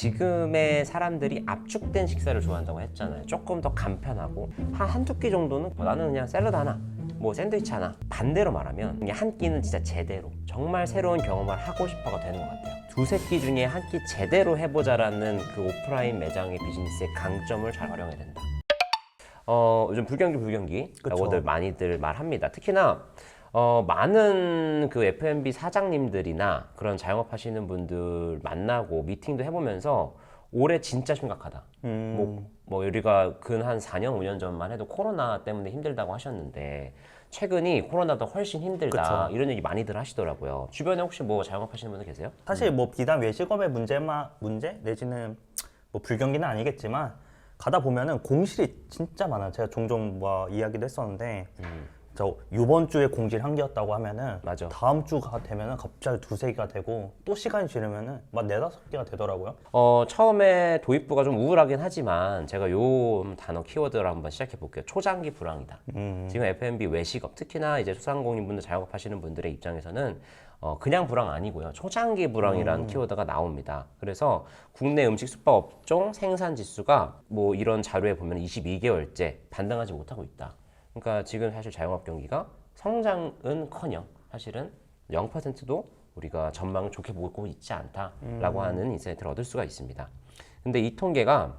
지금의 사람들이 압축된 식사를 좋아한다고 했잖아요. 조금 더 간편하고 한두 끼 정도는 나는 그냥 샐러드 하나, 뭐 샌드위치 하나. 반대로 말하면 그냥 한 끼는 진짜 제대로 정말 새로운 경험을 하고 싶어가 되는 것 같아요. 두세 끼 중에 한 끼 제대로 해보자라는 그 오프라인 매장의 비즈니스의 강점을 잘 활용해야 된다. 요즘 불경기라고들 많이들 말합니다. 특히나 많은 그 F&B 사장님들이나 그런 자영업 하시는 분들 만나고 미팅도 해보면서 올해 진짜 심각하다. 뭐 우리가 근 한 4년, 5년 전만 해도 코로나 때문에 힘들다고 하셨는데 최근이 코로나도 훨씬 힘들다. 그쵸. 이런 얘기 많이들 하시더라고요. 주변에 혹시 뭐 자영업 하시는 분들 계세요? 사실 뭐 비단 외식업의 문제 내지는 뭐 불경기는 아니겠지만 가다 보면은 공실이 진짜 많아요. 제가 종종 뭐 이야기도 했었는데 저 이번 주에 공실 한 개였다고 하면은 맞아. 다음 주가 되면은 갑자기 두세 개가 되고 또 시간이 지르면은 막 네다섯 개가 되더라고요. 처음에 도입부가 좀 우울하긴 하지만 제가 요 단어 키워드를 한번 시작해 볼게요. 초장기 불황이다. 지금 F&B 외식업, 특히나 이제 소상공인분들 자영업 하시는 분들의 입장에서는 그냥 불황 아니고요. 초장기 불황이라는 키워드가 나옵니다. 그래서 국내 음식 숙박 업종 생산 지수가 뭐 이런 자료에 보면 22개월째 반등하지 못하고 있다. 그러니까 지금 사실 자영업 경기가 성장은커녕 사실은 0%도 우리가 전망을 좋게 보고 있지 않다라고 하는 인사이트를 얻을 수가 있습니다. 근데 이 통계가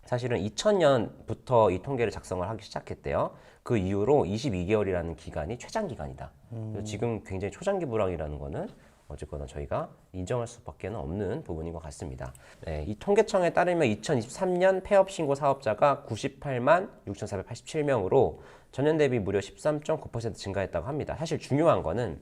사실은 2000년부터 이 통계를 작성을 하기 시작했대요. 그 이후로 22개월이라는 기간이 최장 기간이다. 그래서 지금 굉장히 초장기 불황이라는 거는 어쨌거나 저희가 인정할 수밖에 없는 부분인 것 같습니다. 네, 이 통계청에 따르면 2023년 폐업 신고 사업자가 98만 6,487명으로 전년 대비 무려 13.9% 증가했다고 합니다. 사실 중요한 거는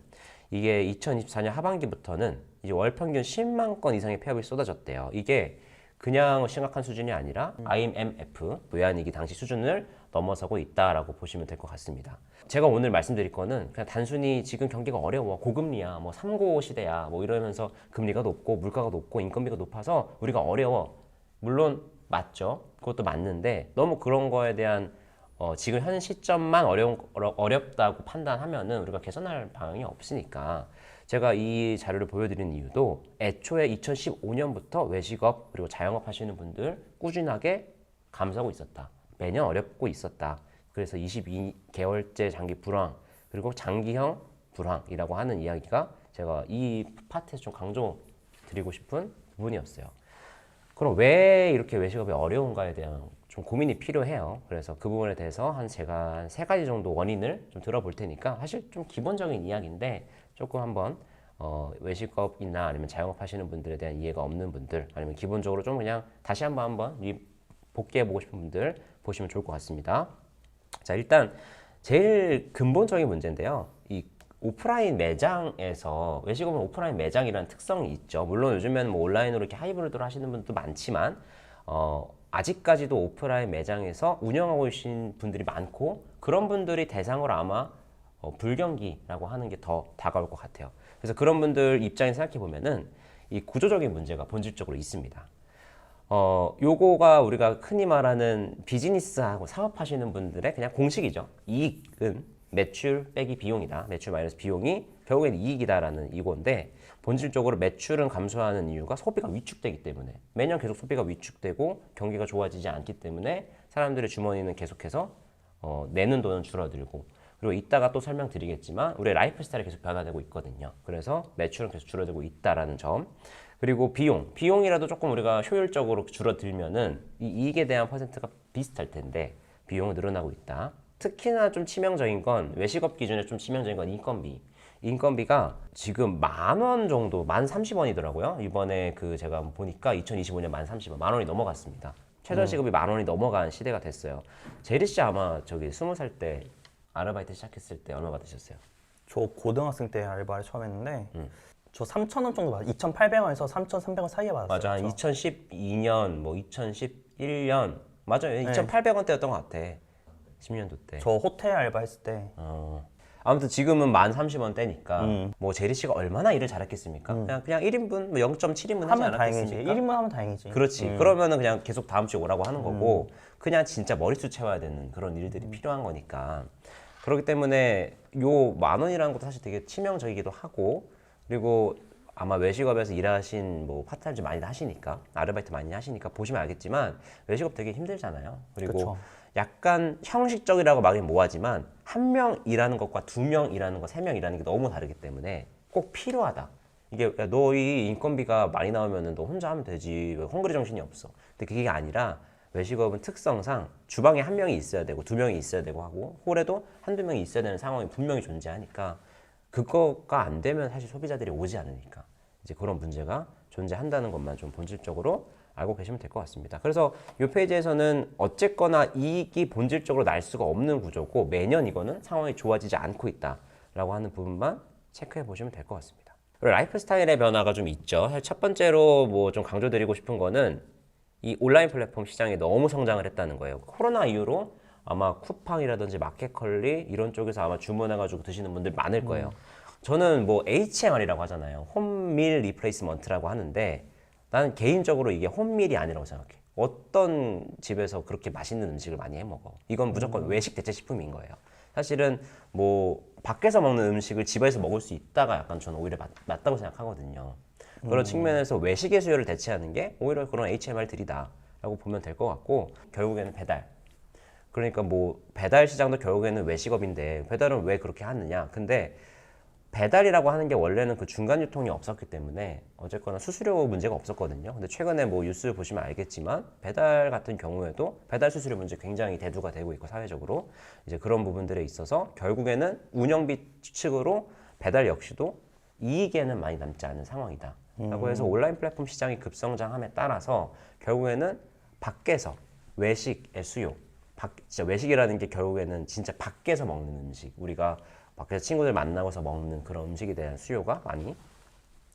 이게 2024년 하반기부터는 이제 월 평균 10만 건 이상의 폐업이 쏟아졌대요. 이게 그냥 심각한 수준이 아니라 IMF 외환위기 당시 수준을 넘어서고 있다라고 보시면 될 것 같습니다. 제가 오늘 말씀드릴 거는 그냥 단순히 지금 경기가 어려워, 고금리야, 뭐 삼고 시대야, 뭐 이러면서 금리가 높고 물가가 높고 인건비가 높아서 우리가 어려워. 물론 맞죠. 그것도 맞는데 너무 그런 거에 대한 지금 현 시점만 어렵다고 판단하면은 우리가 개선할 방향이 없으니까 제가 이 자료를 보여드리는 이유도 애초에 2015년부터 외식업 그리고 자영업 하시는 분들 꾸준하게 감소하고 있었다. 매년 어렵고 있었다. 그래서 22개월째 장기 불황 그리고 장기형 불황이라고 하는 이야기가 제가 이 파트에서 좀 강조 드리고 싶은 부분이었어요. 그럼 왜 이렇게 외식업이 어려운가에 대한 좀 고민이 필요해요. 그래서 그 부분에 대해서 제가 한 3가지 정도 원인을 좀 들어볼 테니까 사실 좀 기본적인 이야기인데 조금 한번 외식업이나 아니면 자영업 하시는 분들에 대한 이해가 없는 분들 아니면 기본적으로 좀 그냥 다시 한번 복귀해보고 싶은 분들 보시면 좋을 것 같습니다. 자, 일단 제일 근본적인 문제인데요. 이 오프라인 매장에서 외식업은 오프라인 매장이라는 특성이 있죠. 물론 요즘에는 뭐 온라인으로 이렇게 하이브리드로 하시는 분도 많지만 아직까지도 오프라인 매장에서 운영하고 계신 분들이 많고 그런 분들이 대상으로 아마 불경기라고 하는 게 더 다가올 것 같아요. 그래서 그런 분들 입장에서 생각해 보면은 이 구조적인 문제가 본질적으로 있습니다. 요거가 우리가 흔히 말하는 비즈니스하고 사업하시는 분들의 그냥 공식이죠. 이익은 매출 빼기 비용이다. 매출 마이너스 비용이 결국엔 이익이다라는 이건데 본질적으로 매출은 감소하는 이유가 소비가 위축되기 때문에 매년 계속 소비가 위축되고 경기가 좋아지지 않기 때문에 사람들의 주머니는 계속해서 내는 돈은 줄어들고 그리고 이따가 또 설명드리겠지만 우리의 라이프 스타일이 계속 변화되고 있거든요. 그래서 매출은 계속 줄어들고 있다라는 점. 그리고 비용이라도 조금 우리가 효율적으로 줄어들면은 이 이익에 대한 퍼센트가 비슷할 텐데 비용은 늘어나고 있다. 특히나 좀 치명적인 건 외식업 기준에 좀 치명적인 건 인건비가 지금 10,000원 정도, 1030원이더라고요. 이번에 그 제가 보니까 2025년 1030원, 10,000원이 넘어갔습니다. 최저시급이 10,000원이 넘어간 시대가 됐어요. 제리 씨 아마 저기 20살 때 아르바이트 시작했을 때 얼마 받으셨어요? 저 고등학생 때 알바를 처음 했는데 저 3,000원 정도 받았어요. 2,800원에서 3,300원 사이에 받았어요. 맞아, 한 2012년, 뭐 2011년, 맞아요. 네. 2,800원대였던 것 같아. 10년도 때. 저 호텔 알바 했을 때 아무튼 지금은 1030원대니까 뭐 제리 씨가 얼마나 일을 잘했겠습니까? 그냥 1인분, 뭐 0.7인분 하지 하면 다행이지. 않았겠습니까? 1인분 하면 다행이지. 그렇지. 그러면은 그냥 계속 다음 주에 오라고 하는 거고 그냥 진짜 머릿수 채워야 되는 그런 일들이 필요한 거니까 그렇기 때문에 요 10,000원이라는 것도 사실 되게 치명적이기도 하고 그리고 아마 외식업에서 일하신 뭐 파트타임 좀 많이 하시니까 아르바이트 많이 하시니까 보시면 알겠지만 외식업 되게 힘들잖아요. 그리고 그쵸. 약간 약간 형식적이라고 말이 뭐하지만 한 명 일하는 것과 두 명 일하는 것, 세 명 일하는 게 너무 다르기 때문에 꼭 필요하다. 이게 너 이 인건비가 많이 나오면은 너 혼자 하면 되지 왜 헝그리 정신이 없어. 근데 그게 아니라 외식업은 특성상 주방에 한 명이 있어야 되고 두 명이 있어야 되고 하고 홀에도 한두 명이 있어야 되는 상황이 분명히 존재하니까 그거가 안 되면 사실 소비자들이 오지 않으니까 이제 그런 문제가 존재한다는 것만 좀 본질적으로 알고 계시면 될 것 같습니다. 그래서 이 페이지에서는 어쨌거나 이익이 본질적으로 날 수가 없는 구조고 매년 이거는 상황이 좋아지지 않고 있다라고 하는 부분만 체크해 보시면 될 것 같습니다. 그리고 라이프 스타일의 변화가 좀 있죠. 사실 첫 번째로 뭐 좀 강조드리고 싶은 거는 이 온라인 플랫폼 시장이 너무 성장을 했다는 거예요. 코로나 이후로 아마 쿠팡이라든지 마켓컬리 이런 쪽에서 아마 주문해가지고 드시는 분들 많을 거예요. 저는 뭐 HMR이라고 하잖아요. 홈밀 리플레이스먼트라고 하는데 나는 개인적으로 이게 홈밀이 아니라고 생각해. 어떤 집에서 그렇게 맛있는 음식을 많이 해 먹어. 이건 무조건 외식 대체 식품인 거예요. 사실은 뭐 밖에서 먹는 음식을 집에서 먹을 수 있다가 약간 저는 오히려 맞다고 생각하거든요. 그런 측면에서 외식의 수요를 대체하는 게 오히려 그런 HMR들이다라고 보면 될 것 같고 결국에는 배달. 그러니까 뭐 배달 시장도 결국에는 외식업인데 배달은 왜 그렇게 하느냐. 근데 배달이라고 하는 게 원래는 그 중간 유통이 없었기 때문에 어쨌거나 수수료 문제가 없었거든요. 근데 최근에 뭐 뉴스 보시면 알겠지만 배달 같은 경우에도 배달 수수료 문제 굉장히 대두가 되고 있고 사회적으로 이제 그런 부분들에 있어서 결국에는 운영비 측으로 배달 역시도 이익에는 많이 남지 않은 상황이다. 라고 해서 온라인 플랫폼 시장이 급성장함에 따라서 결국에는 밖에서 외식의 수요, 진짜 외식이라는 게 결국에는 진짜 밖에서 먹는 음식, 우리가 밖에서 친구들 만나고서 먹는 그런 음식에 대한 수요가 많이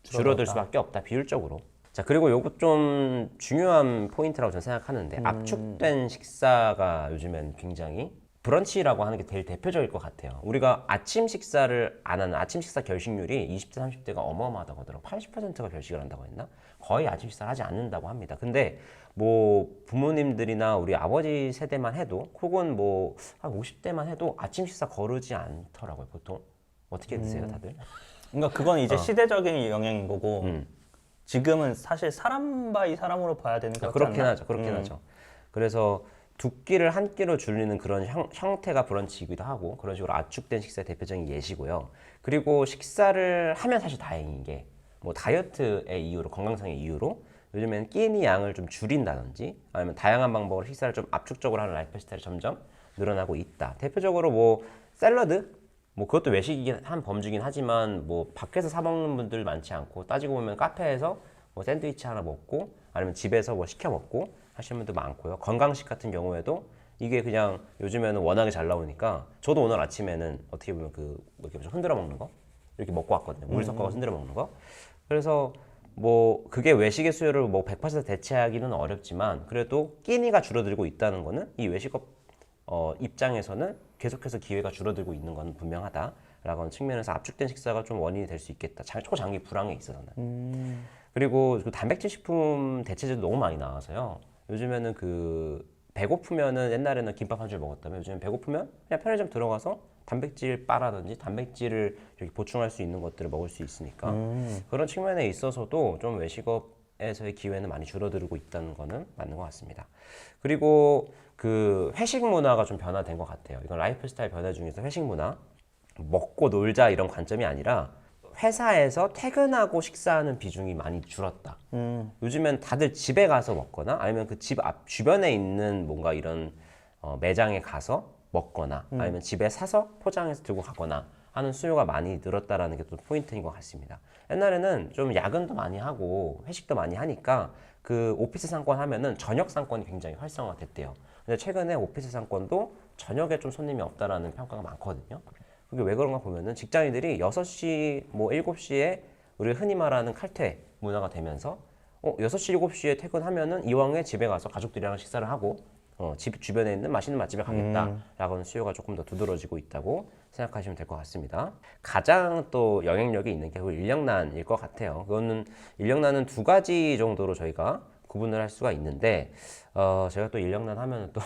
줄어들 수밖에 없다, 비율적으로. 자, 그리고 요거 좀 중요한 포인트라고 저는 생각하는데 압축된 식사가 요즘엔 굉장히 브런치라고 하는 게 제일 대표적일 것 같아요. 우리가 아침 식사를 안 하는 아침 식사 결식률이 20대, 30대가 어마어마하다고 하더라고요. 80%가 결식을 한다고 했나? 거의 아침 식사를 하지 않는다고 합니다. 근데 뭐 부모님들이나 우리 아버지 세대만 해도 혹은 뭐 한 50대만 해도 아침 식사 거르지 않더라고요, 보통. 어떻게 드세요, 다들? 그러니까 그건 이제 시대적인 영향인 거고 음. 지금은 사실 사람 바이 사람으로 봐야 되는 것 같지 그렇긴 않나? 하죠. 그렇긴 하죠. 그래서 두 끼를 한 끼로 줄이는 그런 형태가 브런치이기도 하고 그런 식으로 압축된 식사의 대표적인 예시고요. 그리고 식사를 하면 사실 다행인 게 뭐 다이어트의 이유로 건강상의 이유로 요즘에는 끼니 양을 좀 줄인다든지 아니면 다양한 방법으로 식사를 좀 압축적으로 하는 라이프 스타일이 점점 늘어나고 있다. 대표적으로 뭐 샐러드 뭐 그것도 외식이긴 한 범주긴 하지만 뭐 밖에서 사 먹는 분들 많지 않고 따지고 보면 카페에서 뭐 샌드위치 하나 먹고 아니면 집에서 뭐 시켜 먹고 하시는 분도 많고요. 건강식 같은 경우에도 이게 그냥 요즘에는 워낙에 잘 나오니까 저도 오늘 아침에는 어떻게 보면 그 이렇게 좀 흔들어 먹는 거 이렇게 먹고 왔거든요. 물 섞어서 흔들어 먹는 거. 그래서 뭐 그게 외식의 수요를 뭐 100% 대체하기는 어렵지만 그래도 끼니가 줄어들고 있다는 거는 이 외식업 입장에서는 계속해서 기회가 줄어들고 있는 건 분명하다라고 하는 측면에서 압축된 식사가 좀 원인이 될 수 있겠다. 초장기 불황에 있어서는. 그리고 그 단백질 식품 대체제도 너무 많이 나와서요. 요즘에는 그 배고프면은 옛날에는 김밥 한 줄 먹었다면 요즘은 배고프면 그냥 편의점 들어가서 단백질 바라든지 단백질을 이렇게 보충할 수 있는 것들을 먹을 수 있으니까 그런 측면에 있어서도 좀 외식업에서의 기회는 많이 줄어들고 있다는 거는 맞는 것 같습니다. 그리고 그 회식 문화가 좀 변화된 것 같아요. 이건 라이프 스타일 변화 중에서 회식 문화 먹고 놀자 이런 관점이 아니라 회사에서 퇴근하고 식사하는 비중이 많이 줄었다. 요즘엔 다들 집에 가서 먹거나 아니면 그 집 앞 주변에 있는 뭔가 이런 매장에 가서 먹거나 아니면 집에 사서 포장해서 들고 가거나 하는 수요가 많이 늘었다라는 게 또 포인트인 것 같습니다. 옛날에는 좀 야근도 많이 하고 회식도 많이 하니까 그 오피스 상권 하면은 저녁 상권이 굉장히 활성화됐대요. 근데 최근에 오피스 상권도 저녁에 좀 손님이 없다라는 평가가 많거든요. 그게 왜 그런가 보면은 직장인들이 6시, 뭐 7시에 우리가 흔히 말하는 칼퇴 문화가 되면서 6시, 7시에 퇴근하면은 이왕에 집에 가서 가족들이랑 식사를 하고 집 주변에 있는 맛있는 맛집에 가겠다라고 하는 수요가 조금 더 두드러지고 있다고 생각하시면 될 것 같습니다. 가장 또 영향력이 있는 게 인력난일 것 같아요. 그거는 인력난은 두 가지 정도로 저희가 구분을 할 수가 있는데 제가 또 인력난 하면은 또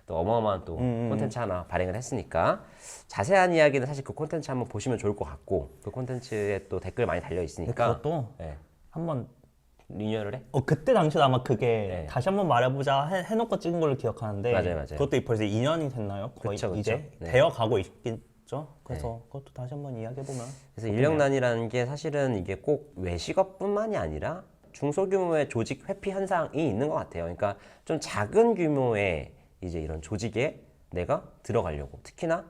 또 어마어마한 또 콘텐츠 하나 발행을 했으니까 자세한 이야기는 사실 그 콘텐츠 한번 보시면 좋을 것 같고 그 콘텐츠에 또 댓글 많이 달려 있으니까 그것도 네. 한번 리뉴얼을 해? 그때 당시에 아마 그게 네. 다시 한번 말해보자 해놓고 찍은 걸로 기억하는데 맞아요. 그것도 벌써 2년이 됐나요? 거의 그쵸. 이제 네. 되어 가고 있겠죠. 그래서 그것도 다시 한번 이야기해보면 그래서 인력난이라는 게 사실은 이게 꼭 외식업뿐만이 아니라 중소규모의 조직 회피 현상이 있는 것 같아요. 그러니까 좀 작은 규모의 이제 이런 조직에 내가 들어가려고 특히나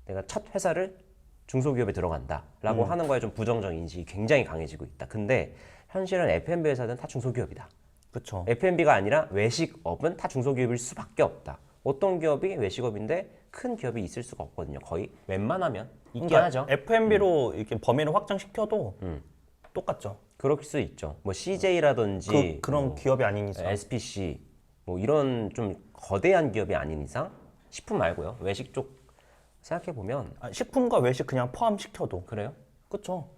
내가 첫 회사를 중소기업에 들어간다라고 하는 거에 좀 부정적인 인식이 굉장히 강해지고 있다. 근데 현실은 F&B 회사는 다 중소기업이다. 그렇죠. F&B가 아니라 외식업은 다 중소기업일 수밖에 없다. 어떤 기업이 외식업인데 큰 기업이 있을 수가 없거든요. 거의 웬만하면 있긴 하죠. F&B로 이렇게 범위를 확장시켜도 똑같죠. 그럴 수 있죠. 뭐 CJ라든지 그런 기업이 아닌 이상. SPC 뭐 이런 좀 거대한 기업이 아닌 이상 식품 말고요. 외식 쪽 생각해 보면 식품과 외식 그냥 포함시켜도 그래요? 그렇죠.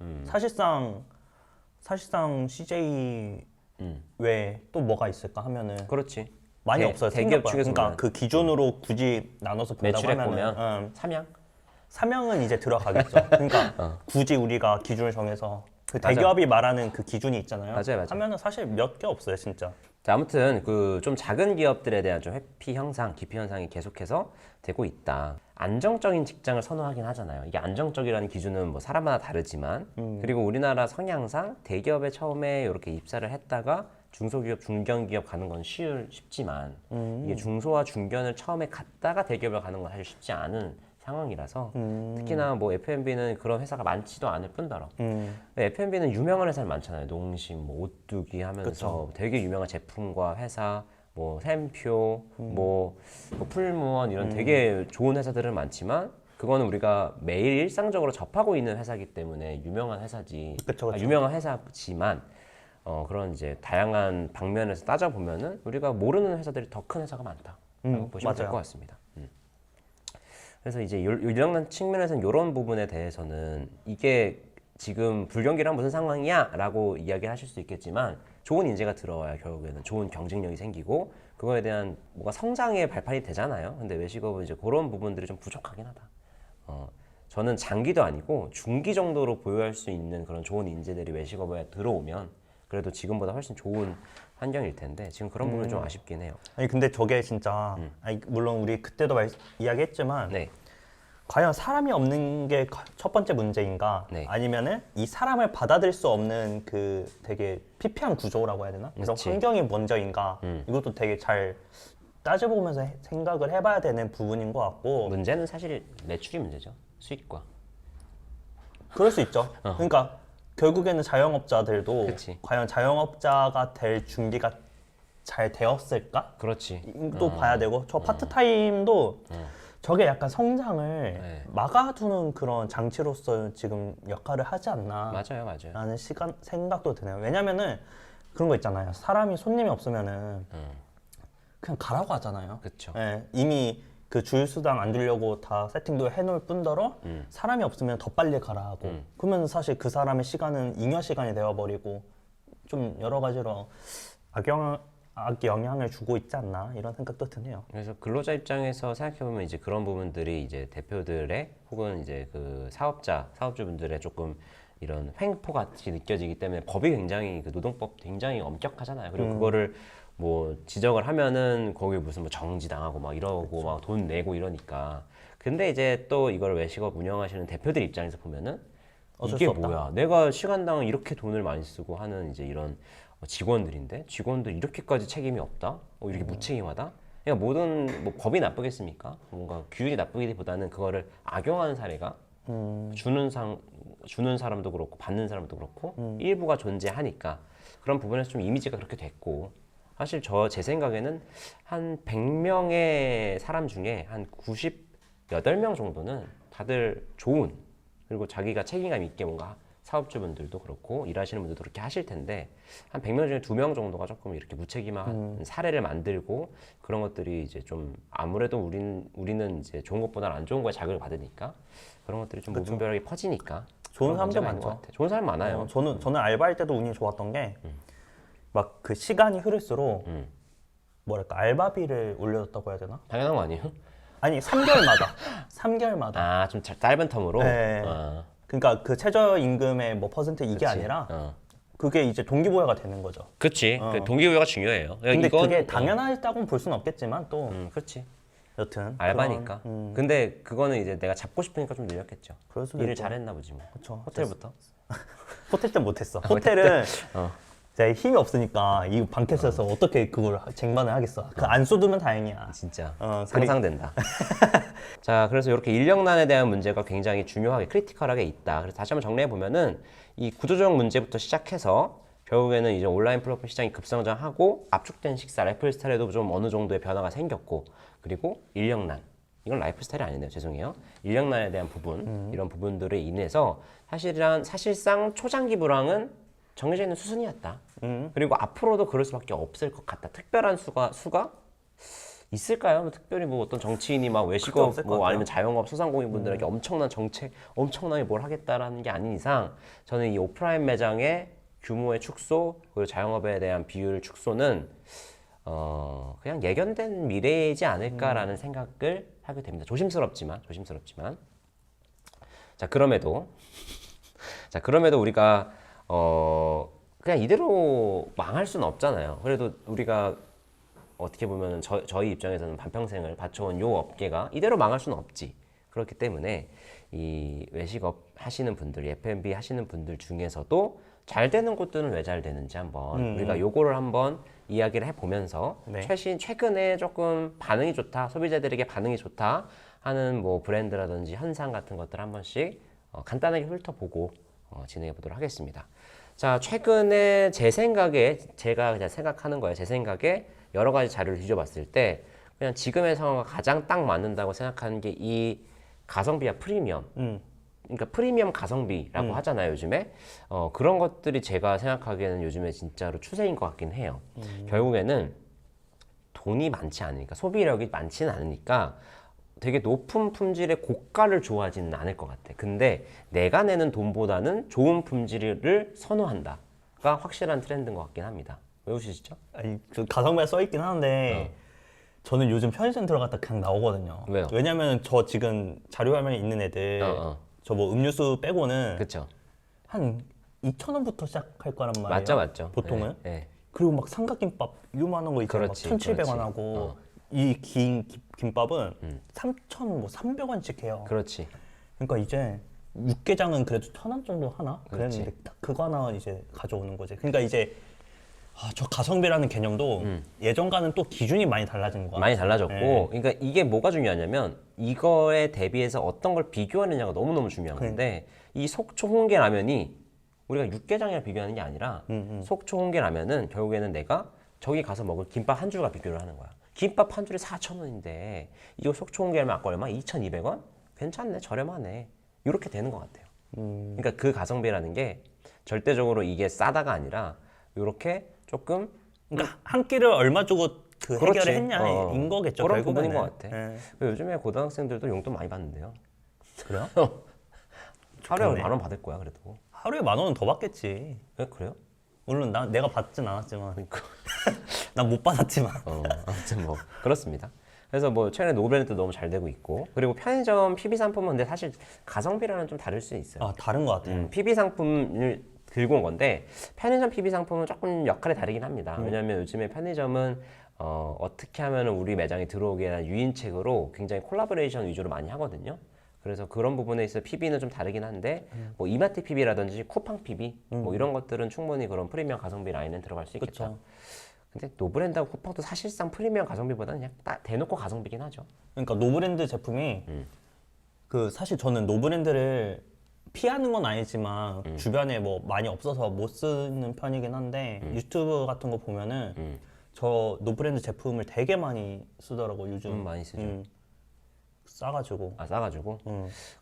사실상 CJ 외에 또 뭐가 있을까 하면은 그렇지. 많이 없어요. 대기업 생각보다. 중에서 그러니까 그 기준으로 굳이 나눠서 본다고 매출액 하면은 보면 삼양 삼양은 이제 들어가겠죠. 그러니까 굳이 우리가 기준을 정해서 그 대기업이 말하는 그 기준이 있잖아요. 맞아요. 하면은 사실 몇 개 없어요, 진짜. 자, 아무튼 그 좀 작은 기업들에 대한 좀 회피 현상, 기피 현상이 계속해서 되고 있다. 안정적인 직장을 선호하긴 하잖아요. 이게 안정적이라는 기준은 뭐 사람마다 다르지만 그리고 우리나라 성향상 대기업에 처음에 이렇게 입사를 했다가 중소기업, 중견기업 가는 건 쉽지만 이게 중소와 중견을 처음에 갔다가 대기업을 가는 건 사실 쉽지 않은 상황이라서 특히나 뭐 F&B는 그런 회사가 많지도 않을 뿐더러 F&B는 유명한 회사는 많잖아요. 농심, 뭐 오뚜기 하면서 되게 유명한 제품과 회사, 뭐 샘표, 뭐 풀무원 이런 되게 좋은 회사들은 많지만 그거는 우리가 매일 일상적으로 접하고 있는 회사이기 때문에 유명한 회사지. 그쵸. 유명한 회사지만 그런 이제 다양한 방면에서 따져 보면은 우리가 모르는 회사들이 더 큰 회사가 많다라고 보시면 될 맞아요. 것 같습니다. 그래서 이제 인력난 측면에서는 이런 부분에 대해서는 이게 지금 불경기랑 무슨 상황이야? 라고 이야기를 하실 수 있겠지만 좋은 인재가 들어와야 결국에는 좋은 경쟁력이 생기고 그거에 대한 뭔가 성장의 발판이 되잖아요. 근데 외식업은 이제 그런 부분들이 좀 부족하긴 하다. 저는 장기도 아니고 중기 정도로 보유할 수 있는 그런 좋은 인재들이 외식업에 들어오면 그래도 지금보다 훨씬 좋은 환경일 텐데 지금 그런 부분이 좀 아쉽긴 해요. 아니 근데 저게 진짜 아니, 물론 우리 그때도 이야기했지만 네. 과연 사람이 없는 게 첫 번째 문제인가? 네. 아니면은 이 사람을 받아들일 수 없는 그 되게 피폐한 구조라고 해야 되나? 그래서 그치. 환경이 먼저인가? 이것도 되게 잘 따져보면서 생각을 해봐야 되는 부분인 것 같고 문제는 사실 매출이 문제죠. 수익과. 그럴 수 있죠. 그러니까 결국에는 자영업자들도 그치. 과연 자영업자가 될 준비가 잘 되었을까? 그렇지. 또 봐야 되고 저 파트타임도 저게 약간 성장을 네. 막아두는 그런 장치로서 지금 역할을 하지 않나 맞아요. 라는 생각도 드네요. 왜냐면은 그런 거 있잖아요. 사람이 손님이 없으면은 그냥 가라고 하잖아요. 그쵸. 예, 이미 그 주휴수당 안 주려고 다 세팅도 해놓을 뿐더러 사람이 없으면 더 빨리 가라 하고 그러면 사실 그 사람의 시간은 잉여 시간이 되어버리고 좀 여러 가지로 악영향을 주고 있지 않나 이런 생각도 드네요. 그래서 근로자 입장에서 생각해보면 이제 그런 부분들이 이제 대표들의 혹은 이제 그 사업주분들의 조금 이런 횡포 같이 느껴지기 때문에 법이 굉장히 그 노동법 굉장히 엄격하잖아요. 그리고 그거를 뭐 지적을 하면은 거기 무슨 뭐 정지 당하고 막 이러고 막 돈 내고 이러니까. 근데 이제 또 이걸 외식업 운영하시는 대표들 입장에서 보면은 어쩔 이게 수 없다. 뭐야? 내가 시간당 이렇게 돈을 많이 쓰고 하는 이제 이런 직원들인데 직원들 이렇게까지 책임이 없다? 이렇게 무책임하다? 그러니까 모든 뭐 법이 나쁘겠습니까? 뭔가 규율이 나쁘기보다는 그거를 악용하는 사례가 주는 사람도 그렇고 받는 사람도 그렇고 일부가 존재하니까 그런 부분에서 좀 이미지가 그렇게 됐고 사실 제 생각에는 한 100명의 사람 중에 한 98명 정도는 다들 좋은 그리고 자기가 책임감 있게 뭔가 사업주분들도 그렇고 일하시는 분들도 그렇게 하실 텐데 한 100명 중에 2명 정도가 조금 이렇게 무책임한 사례를 만들고 그런 것들이 이제 좀 아무래도 우리는 이제 좋은 것보다는 안 좋은 거에 자극을 받으니까 그런 것들이 좀 무분별하게 퍼지니까 좋은 그런 사람들 문제가 있는 것 많죠. 같아요. 좋은 사람 많아요. 저는 알바할 때도 운이 좋았던 게 막 그 시간이 흐를수록 뭐랄까 알바비를 올려줬다고 해야 되나? 당연한 거 아니에요? 아니 3개월마다 3개월마다. 아, 좀 짧은 텀으로? 네. 어. 그러니까 그 최저임금의 뭐 퍼센트 이게 그치. 아니라 어. 그게 이제 동기부여가 되는 거죠. 그치. 그 동기부여가 중요해요. 근데 이건, 그게 당연하다고는 볼 수는 없겠지만 또 그렇지. 여튼 알바니까. 그런, 근데 그거는 이제 내가 잡고 싶으니까 좀 늘렸겠죠. 그럴 수도 일을 있고. 잘했나 보지 뭐. 그쵸. 호텔부터. 호텔 때 못했어. 호텔은 어. 제가 힘이 없으니까 이 방캐스에서 어떻게 그걸 쟁반을 하겠어. 그 안 쏟으면 다행이야. 진짜 어, 상상된다. 자, 그래서 이렇게 인력난에 대한 문제가 굉장히 중요하게 크리티컬하게 있다. 그래서 다시 한번 정리해 보면은 이 구조적 문제부터 시작해서 결국에는 이제 온라인 플랫폼 시장이 급성장하고 압축된 식사, 라이프 스타일에도 좀 어느 정도의 변화가 생겼고, 그리고 인력난. 이건 라이프 스타일이 아니네요. 죄송해요. 인력난에 대한 부분, 이런 부분들에 인해서 사실상 초장기 불황은 정해져 있는 수순이었다. 그리고 앞으로도 그럴 수밖에 없을 것 같다. 특별한 수가 있을까요? 뭐 특별히 뭐 어떤 정치인이 막 없을 외식업 것 뭐 같아요. 아니면 자영업 소상공인분들에게 엄청난 정책, 엄청나게 뭘 하겠다라는 게 아닌 이상 저는 이 오프라인 매장의 규모의 축소 그리고 자영업에 대한 비율 축소는 그냥 예견된 미래이지 않을까라는 생각을 하게 됩니다. 조심스럽지만 자 그럼에도 우리가 그냥 이대로 망할 수는 없잖아요. 그래도 우리가 어떻게 보면 저희 입장에서는 반평생을 바쳐온 요 업계가 이대로 망할 수는 없지. 그렇기 때문에 이 외식업 하시는 분들, F&B 하시는 분들 중에서도 잘 되는 곳들은 왜 잘 되는지 한번 우리가 요거를 한번 이야기를 해보면서 네. 최근에 조금 반응이 좋다, 소비자들에게 반응이 좋다 하는 뭐 브랜드라든지 현상 같은 것들 한 번씩 간단하게 훑어보고 진행해 보도록 하겠습니다. 자, 최근에 제 생각에 제가 그냥 생각하는 거예요. 제 생각에 여러 가지 자료를 뒤져봤을 때 그냥 지금의 상황과 가장 딱 맞는다고 생각하는 게 이 가성비와 프리미엄. 그러니까 프리미엄 가성비라고 하잖아요, 요즘에. 그런 것들이 제가 생각하기에는 요즘에 진짜로 추세인 것 같긴 해요. 결국에는 돈이 많지 않으니까, 소비력이 많지는 않으니까 되게 높은 품질의 고가를 좋아하지는 않을 것 같아. 근데 내가 내는 돈보다는 좋은 품질을 선호한다가 확실한 트렌드인 것 같긴 합니다. 외우시죠? 아니, 그 가성비가 써 있긴 하는데 저는 요즘 편의점 들어갔다 그냥 나오거든요. 왜요? 왜냐면 저 지금 자료 화면에 있는 애들 저 뭐 음료수 빼고는 그쵸. 한 2,000원부터 시작할 거란 말이에요. 맞죠. 보통은. 네, 네. 그리고 막 삼각김밥 요만한 거 있잖아요. 그렇지, 1,700원 하고 이 긴 김밥은 3,000, 뭐 300원씩 해요. 그렇지. 그러니까 이제 육개장은 그래도 1,000원 정도 하나? 그렇지. 그랬는데 딱 그거 하나 이제 가져오는 거지. 그러니까 이제 저 가성비라는 개념도 예전과는 또 기준이 많이 달라진 거 같아요. 많이 달라졌고, 네. 그러니까 이게 뭐가 중요하냐면 이거에 대비해서 어떤 걸 비교하느냐가 너무너무 중요한 건데 이 속초 홍게 라면이 우리가 육개장이랑 비교하는 게 아니라 속초 홍게 라면은 결국에는 내가 저기 가서 먹을 김밥 한 줄과 비교를 하는 거야. 김밥 한 줄에 4,000원인데 이거 속초 홍게 라면 아까 얼마? 2,200원? 괜찮네, 저렴하네. 이렇게 되는 것 같아요. 그러니까 그 가성비라는 게 절대적으로 이게 싸다가 아니라 이렇게 조금 그러니까 한 끼를 얼마 주고 그 그렇지. 해결을 했냐인 거겠죠. 그런 결국에는. 부분인 것 같아. 네. 요즘에 고등학생들도 용돈 많이 받는데요. 그래요? 하루에 좋겠네. 10,000원 받을 거야, 그래도. 하루에 10,000원은 더 받겠지. 그래요? 물론 내가 받진 않았지만, 그러니까. 난 못 받았지만. 아무튼 뭐 그렇습니다. 그래서 뭐 최근에 노브랜드도 너무 잘 되고 있고, 그리고 편의점 PB 상품은 근데 사실 가성비랑은 좀 다를 수 있어요. 아 다른 것 같아요. PB 상품을 들고 온 건데 편의점 PB 상품은 조금 역할이 다르긴 합니다. 왜냐하면 요즘에 편의점은 어떻게 하면 우리 매장에 들어오게 하는 유인책으로 굉장히 콜라보레이션 위주로 많이 하거든요. 그래서 그런 부분에 있어 PB는 좀 다르긴 한데 뭐 이마트 PB라든지 쿠팡 PB 뭐 이런 것들은 충분히 그런 프리미엄 가성비 라인에 들어갈 수 있겠다. 그쵸. 근데 노브랜드하고 쿠팡도 사실상 프리미엄 가성비보다는 그냥 딱 대놓고 가성비긴 하죠. 그러니까 노브랜드 제품이 그 사실 저는 노브랜드를 피하는 건 아니지만 주변에 뭐 많이 없어서 못 쓰는 편이긴 한데 유튜브 같은 거 보면은 저 노브랜드 제품을 되게 많이 쓰더라고 요즘. 많이 쓰죠. 싸가지고. 싸가지고.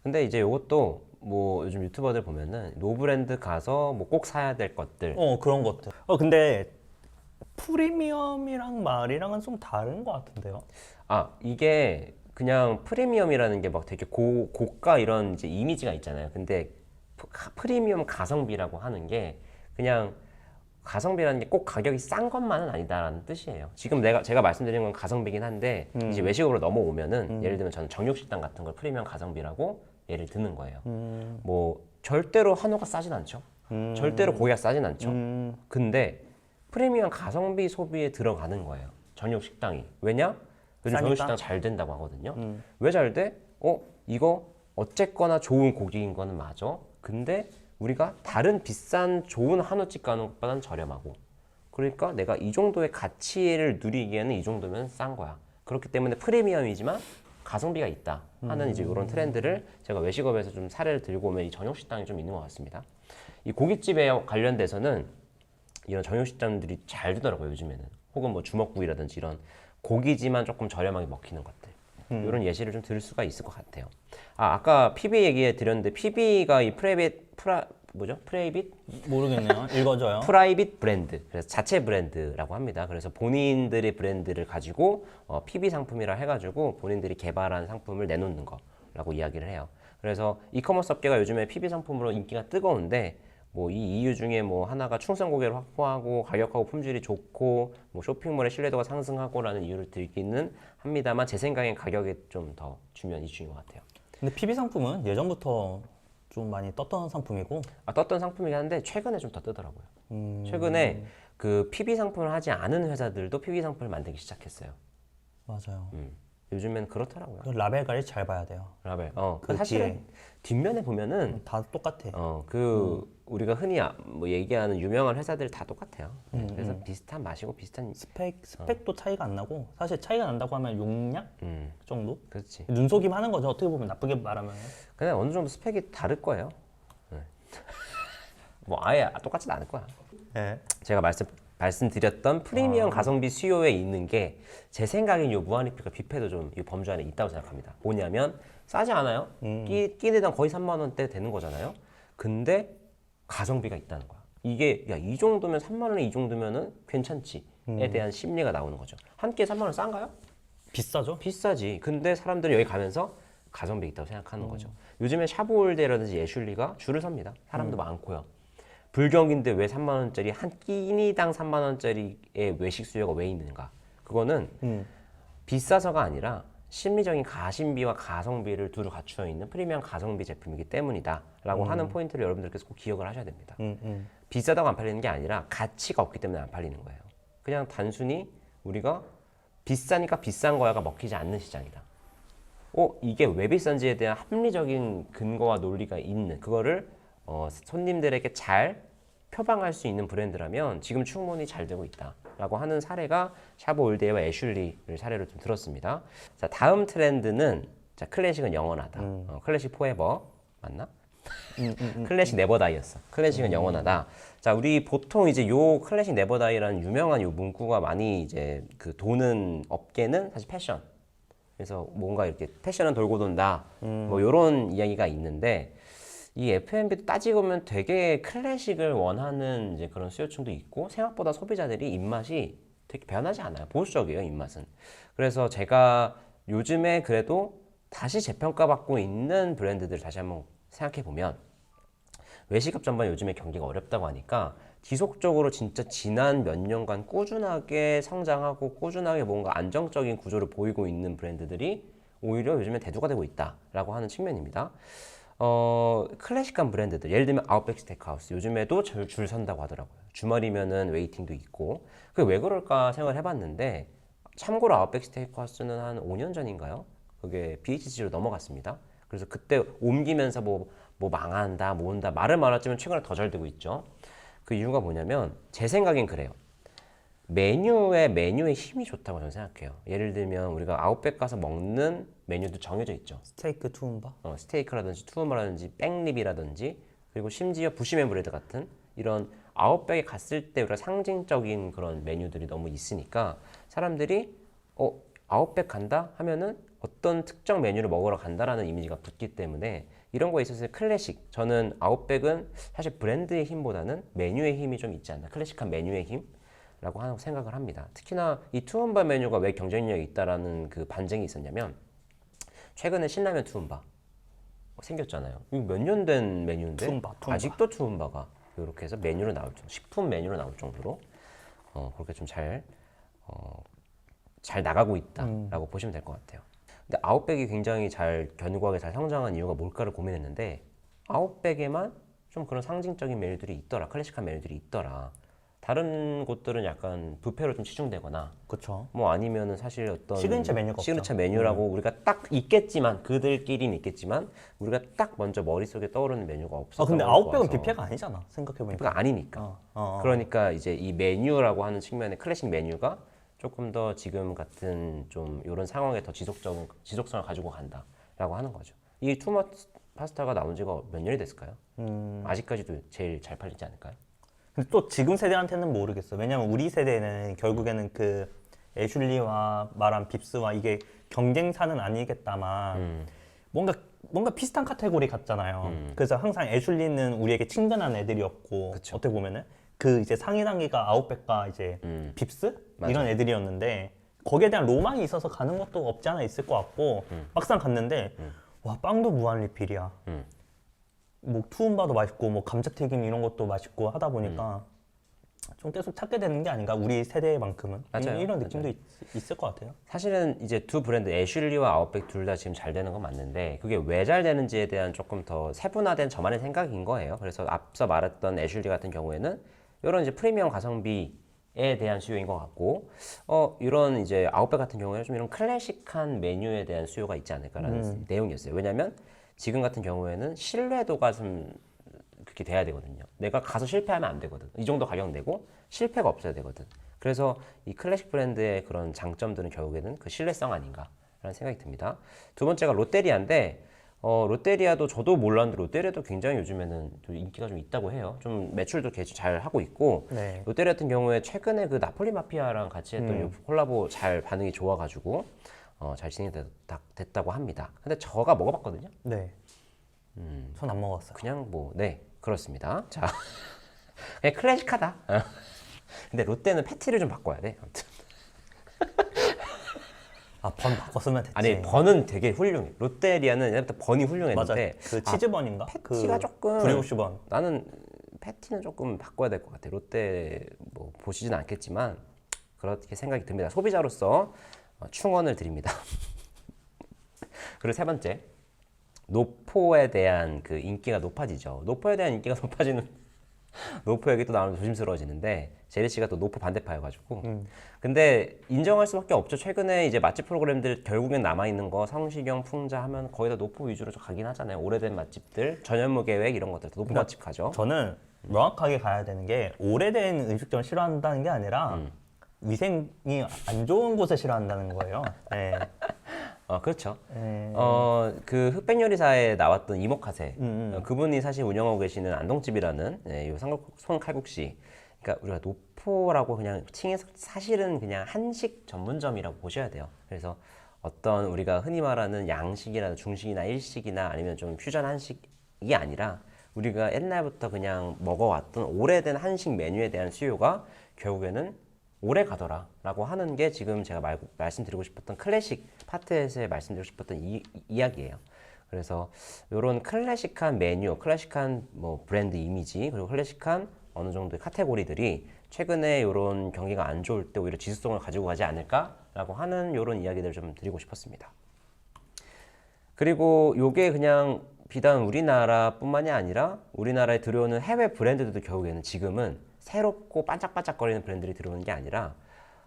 근데 이제 이것도 뭐 요즘 유튜버들 보면은 노브랜드 가서 뭐 꼭 사야 될 것들. 그런 것들. 근데 프리미엄이랑 말이랑은 좀 다른 것 같은데요. 이게 그냥 프리미엄이라는 게 막 되게 고가 이런 이제 이미지가 있잖아요. 근데 프리미엄 가성비라고 하는 게 그냥 가성비라는 게 꼭 가격이 싼 것만은 아니다라는 뜻이에요. 지금 제가 말씀드린 건 가성비긴 한데 이제 외식으로 넘어오면은 예를 들면 저는 정육식당 같은 걸 프리미엄 가성비라고 예를 드는 거예요. 뭐 절대로 한우가 싸진 않죠. 절대로 고기가 싸진 않죠. 근데 프리미엄 가성비 소비에 들어가는 거예요. 정육식당이. 왜냐? 요즘 싸니까? 정육식당 잘 된다고 하거든요. 왜 잘 돼? 이거 어쨌거나 좋은 고기인 거는 맞아. 근데 우리가 다른 비싼 좋은 한우집 가는 것보다는 저렴하고, 그러니까 내가 이 정도의 가치를 누리기에는 이 정도면 싼 거야. 그렇기 때문에 프리미엄이지만 가성비가 있다 하는 이제 이런 트렌드를 제가 외식업에서 좀 사례를 들고 오면 이 정육식당이 좀 있는 것 같습니다. 이 고깃집에 관련돼서는 이런 정육식당들이 잘 되더라고요, 요즘에는. 혹은 뭐 주먹구이라든지 이런 고기지만 조금 저렴하게 먹히는 것들. 이런 예시를 좀 들을 수가 있을 것 같아요. 아까 PB 얘기해 드렸는데 PB가 이 프라이빗 모르겠네요. 읽어줘요. 프라이빗 브랜드, 그래서 자체 브랜드라고 합니다. 그래서 본인들의 브랜드를 가지고 PB 상품이라 해가지고 본인들이 개발한 상품을 내놓는 거라고 이야기를 해요. 그래서 이커머스 업계가 요즘에 PB 상품으로 인기가 뜨거운데 뭐 이 이유 중에 뭐 하나가 충성 고객을 확보하고 가격하고 품질이 좋고 뭐 쇼핑몰의 신뢰도가 상승하고라는 이유를 들기는 합니다만 제 생각엔 가격이 좀 더 중요한 이슈인 것 같아요. 근데 PB 상품은 예전부터 좀 많이 떴던 상품이고 떴던 상품이긴 한데 최근에 좀 더 뜨더라고요. 최근에 그 PB 상품을 하지 않은 회사들도 PB 상품을 만들기 시작했어요. 맞아요. 요즘엔 그렇더라고요. 그 라벨 관리 잘 봐야 돼요. 라벨. 그 사실은 뒷면에 보면은 다 똑같아. 우리가 흔히 뭐 얘기하는 유명한 회사들 다 똑같아요. 그래서 비슷한 맛이고 비슷한 스펙도 차이가 안 나고 사실 차이가 난다고 하면 용량 정도? 그렇지. 눈속임 하는 거죠. 어떻게 보면 나쁘게 말하면. 그냥 어느 정도 스펙이 다를 거예요. 네. 뭐 아예 똑같진 않을 거야. 네. 제가 말씀드렸던 프리미엄 가성비 수요에 있는 게 제 생각엔 요 무한리필과 뷔페도 좀 이 범주 안에 있다고 생각합니다. 뭐냐면 싸지 않아요. 끼니당 거의 3만 원대 되는 거잖아요. 근데 가성비가 있다는 거야. 이게 야 이 정도면 3만 원에 이 정도면은 괜찮지에 대한 심리가 나오는 거죠. 한 끼에 3만 원 싼가요? 비싸죠? 비싸지. 근데 사람들이 여기 가면서 가성비 있다고 생각하는 거죠. 요즘에 샤브올드라든지 애슐리가 줄을 섭니다. 사람도 많고요. 불경인데 왜 3만 원짜리 한 끼니당 3만 원짜리의 외식 수요가 왜 있는가? 그거는 비싸서가 아니라 심리적인 가심비와 가성비를 두루 갖추어 있는 프리미엄 가성비 제품이기 때문이다라고 하는 포인트를 여러분들께서 꼭 기억을 하셔야 됩니다. 비싸다고 안 팔리는 게 아니라 가치가 없기 때문에 안 팔리는 거예요. 그냥 단순히 우리가 비싸니까 비싼 거야가 먹히지 않는 시장이다. 이게 왜 비싼지에 대한 합리적인 근거와 논리가 있는 그거를 손님들에게 잘 표방할 수 있는 브랜드라면 지금 충분히 잘 되고 있다라고 하는 사례가 샤브올드와 애슐리를 사례로 좀 들었습니다. 자, 다음 트렌드는 자, 클래식은 영원하다. 클래식 포에버 맞나? 클래식 네버 다이였어. 클래식은 영원하다. 자, 우리 보통 이제 요 클래식 네버 다이라는 유명한 요 문구가 많이 이제 그 도는 업계는 사실 패션. 그래서 뭔가 이렇게 패션은 돌고 돈다. 뭐 요런 이야기가 있는데 이 F&B도 따지고 보면 되게 클래식을 원하는 이제 그런 수요층도 있고 생각보다 소비자들이 입맛이 되게 변하지 않아요. 보수적이에요, 입맛은. 그래서 제가 요즘에 그래도 다시 재평가받고 있는 브랜드들 다시 한번 생각해 보면 외식업 전반 요즘에 경기가 어렵다고 하니까 지속적으로 진짜 지난 몇 년간 꾸준하게 성장하고 꾸준하게 뭔가 안정적인 구조를 보이고 있는 브랜드들이 오히려 요즘에 대두가 되고 있다라고 하는 측면입니다. 클래식한 브랜드들 예를 들면 아웃백 스테이크하우스 요즘에도 줄 선다고 하더라고요. 주말이면은 웨이팅도 있고 그게 왜 그럴까 생각을 해봤는데 참고로 아웃백 스테이크하우스는 한 5년 전인가요? 그게 BHG로 넘어갔습니다. 그래서 그때 옮기면서 뭐 망한다, 뭐 온다 말은 많았지만 최근에 더 잘 되고 있죠. 그 이유가 뭐냐면 제 생각엔 그래요. 메뉴의 힘이 좋다고 저는 생각해요. 예를 들면 우리가 아웃백 가서 먹는 메뉴도 정해져 있죠. 스테이크 투움바? 스테이크라든지 투우마라든지 백립이라든지 그리고 심지어 부시맨 브레드 같은 이런 아웃백에 갔을 때 우리가 상징적인 그런 메뉴들이 너무 있으니까 사람들이 아웃백 간다 하면은 어떤 특정 메뉴를 먹으러 간다라는 이미지가 붙기 때문에 이런 거에 있어서 클래식 저는 아웃백은 사실 브랜드의 힘보다는 메뉴의 힘이 좀 있지 않나 클래식한 메뉴의 힘라고 하는 생각을 합니다. 특히나 이 투움바 메뉴가 왜 경쟁력이 있다라는 그 반증이 있었냐면 최근에 신라면 투움바 생겼잖아요. 이거 몇 년 된 메뉴인데 투움바. 아직도 투움바가 이렇게 해서 메뉴로 나올 정도, 식품 메뉴로 나올 정도로 그렇게 좀 잘 나가고 있다라고 보시면 될 것 같아요. 근데 아웃백이 굉장히 잘 견고하게 잘 성장한 이유가 뭘까를 고민했는데 아웃백에만 좀 그런 상징적인 메뉴들이 있더라, 클래식한 메뉴들이 있더라. 다른 곳들은 약간 뷔페로 좀 치중되거나 그렇죠. 뭐 아니면은 사실 어떤 시그니처 메뉴가 시그니처 없죠. 메뉴라고 우리가 딱 있겠지만 그들끼리는 있겠지만 우리가 딱 먼저 머릿속에 떠오르는 메뉴가 없어. 근데 아웃백은 뷔페가 아니잖아. 생각해보니까. 뷔페가 아니니까. 그러니까 이제 이 메뉴라고 하는 측면의 클래식 메뉴가 조금 더 지금 같은 좀 이런 상황에 더 지속성을 가지고 간다라고 하는 거죠. 이 투머 파스타가 나온 지가 몇 년이 됐을까요? 아직까지도 제일 잘 팔리지 않을까요? 근데 또 지금 세대한테는 모르겠어. 왜냐면 우리 세대는 결국에는 그 애슐리와 말한 빕스와 이게 경쟁사는 아니겠다만 뭔가 비슷한 카테고리 같잖아요. 그래서 항상 애슐리는 우리에게 친근한 애들이었고 그쵸. 어떻게 보면은 그 이제 상위 단계가 아웃백과 이제 빕스 맞아. 이런 애들이었는데 거기에 대한 로망이 있어서 가는 것도 없지 않아 있을 것 같고 막상 갔는데 와 빵도 무한 리필이야. 뭐 투움바도 맛있고 뭐 감자튀김 이런 것도 맛있고 하다 보니까 좀 계속 찾게 되는 게 아닌가 우리 세대만큼은 맞아요. 이런 느낌도 있을 것 같아요. 사실은 이제 두 브랜드 애슐리와 아웃백 둘 다 지금 잘 되는 건 맞는데 그게 왜 잘 되는지에 대한 조금 더 세분화된 저만의 생각인 거예요. 그래서 앞서 말했던 애슐리 같은 경우에는 이런 이제 프리미엄 가성비에 대한 수요인 것 같고 이런 이제 아웃백 같은 경우에는 좀 이런 클래식한 메뉴에 대한 수요가 있지 않을까라는 내용이었어요. 왜냐하면 지금 같은 경우에는 신뢰도가 좀 그렇게 돼야 되거든요. 내가 가서 실패하면 안 되거든. 이 정도 가격 내고 실패가 없어야 되거든. 그래서 이 클래식 브랜드의 그런 장점들은 결국에는 그 신뢰성 아닌가라는 생각이 듭니다. 두 번째가 롯데리아인데 롯데리아도 저도 몰랐는데 롯데리아도 굉장히 요즘에는 좀 인기가 좀 있다고 해요. 좀 매출도 계속 잘 하고 있고 네. 롯데리아 같은 경우에 최근에 그 나폴리 마피아랑 같이 했던 요 콜라보 잘 반응이 좋아가지고 잘 진행됐다고 합니다. 근데 저가 먹어봤거든요. 네. 전 안 먹었어요. 그냥 네 그렇습니다. 자 그냥 클래식하다. 근데 롯데는 패티를 좀 바꿔야 돼. 아무튼. 번 바꿨으면 됐지. 아니 번은 되게 훌륭해. 롯데리아는 옛날부터 번이 맞아. 훌륭했는데 그 치즈번인가? 패티가 조금 브리오시번. 나는 패티는 조금 바꿔야 될 것 같아. 롯데 뭐 보시진 않겠지만 그렇게 생각이 듭니다. 소비자로서 충언을 드립니다. 그리고 세 번째 노포에 대한 그 인기가 높아지죠. 노포에 대한 인기가 높아지는 노포 얘기 또 나오면 조심스러워지는데 제리 씨가 또 노포 반대파여가지고 근데 인정할 수밖에 없죠. 최근에 이제 맛집 프로그램들 결국엔 남아있는 거 성시경, 풍자 하면 거의 다 노포 위주로 좀 가긴 하잖아요. 오래된 맛집들, 전현무 계획 이런 것들 다 노포 맛집 가죠. 저는 명확하게 가야 되는 게 오래된 음식점을 싫어한다는 게 아니라 위생이 안 좋은 곳을 싫어한다는 거예요. 네. 그렇죠. 네. 그 흑백 요리사에 나왔던 이모카세 그분이 사실 운영하고 계시는 안동집이라는 요 손칼국시. 그러니까 우리가 노포라고 그냥 칭해서 사실은 그냥 한식 전문점이라고 보셔야 돼요. 그래서 어떤 우리가 흔히 말하는 양식이나 중식이나 일식이나 아니면 좀 퓨전 한식이 아니라 우리가 옛날부터 그냥 먹어왔던 오래된 한식 메뉴에 대한 수요가 결국에는 오래 가더라 라고 하는 게 지금 제가 말씀드리고 싶었던 클래식 파트에서 말씀드리고 싶었던 이야기예요. 그래서 이런 클래식한 메뉴, 클래식한 뭐 브랜드 이미지 그리고 클래식한 어느 정도의 카테고리들이 최근에 이런 경기가 안 좋을 때 오히려 지수성을 가지고 가지 않을까라고 하는 이런 이야기들을 좀 드리고 싶었습니다. 그리고 이게 그냥 비단 우리나라뿐만이 아니라 우리나라에 들어오는 해외 브랜드들도 결국에는 지금은 새롭고 반짝반짝거리는 브랜드들이 들어오는 게 아니라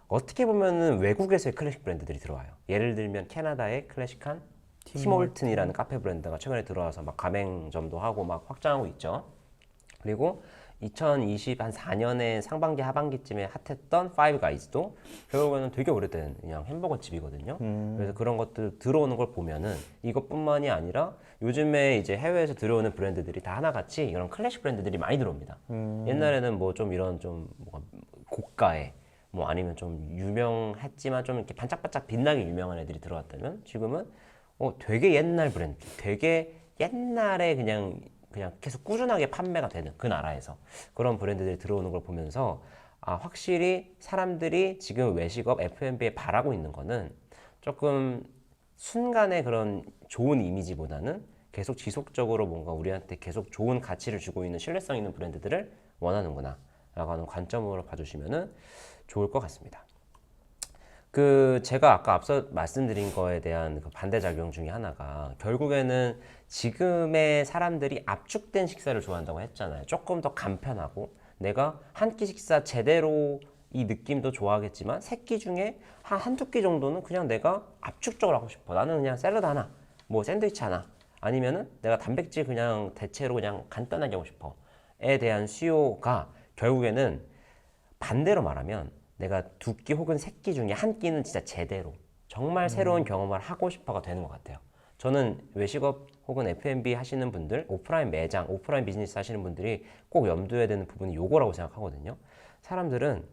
어떻게 보면은 외국에서의 클래식 브랜드들이 들어와요. 예를 들면 캐나다의 클래식한 팀홀튼이라는 카페 브랜드가 최근에 들어와서 막 가맹점도 하고 막 확장하고 있죠. 그리고 2024년에 상반기 하반기쯤에 핫했던 파이브 가이즈도 결국에는 되게 오래된 그냥 햄버거 집이거든요. 그래서 그런 것들 들어오는 걸 보면은 이것뿐만이 아니라 요즘에 이제 해외에서 들어오는 브랜드들이 다 하나같이 이런 클래식 브랜드들이 많이 들어옵니다. 옛날에는 뭐 좀 이런 좀 뭐가 고가의 뭐 아니면 좀 유명했지만 좀 이렇게 반짝반짝 빛나게 유명한 애들이 들어왔다면 지금은 되게 옛날 브랜드, 되게 옛날에 그냥 계속 꾸준하게 판매가 되는 그 나라에서 그런 브랜드들이 들어오는 걸 보면서 확실히 사람들이 지금 외식업 F&B에 바라고 있는 거는 조금 순간의 그런 좋은 이미지보다는 계속 지속적으로 뭔가 우리한테 계속 좋은 가치를 주고 있는 신뢰성 있는 브랜드들을 원하는구나 라고 하는 관점으로 봐주시면 좋을 것 같습니다. 제가 아까 앞서 말씀드린 거에 대한 그 반대작용 중에 하나가 결국에는 지금의 사람들이 압축된 식사를 좋아한다고 했잖아요. 조금 더 간편하고 내가 한 끼 식사 제대로 이 느낌도 좋아하겠지만 세 끼 중에 한두 끼 정도는 그냥 내가 압축적으로 하고 싶어. 나는 그냥 샐러드 하나, 뭐 샌드위치 하나, 아니면은 내가 단백질 그냥 대체로 그냥 간단하게 하고 싶어. 에 대한 수요가 결국에는 반대로 말하면 내가 두 끼 혹은 세 끼 중에 한 끼는 진짜 제대로 정말 새로운 경험을 하고 싶어가 되는 것 같아요. 저는 외식업 혹은 F&B 하시는 분들, 오프라인 매장, 오프라인 비즈니스 하시는 분들이 꼭 염두해야 되는 부분이 요거라고 생각하거든요. 사람들은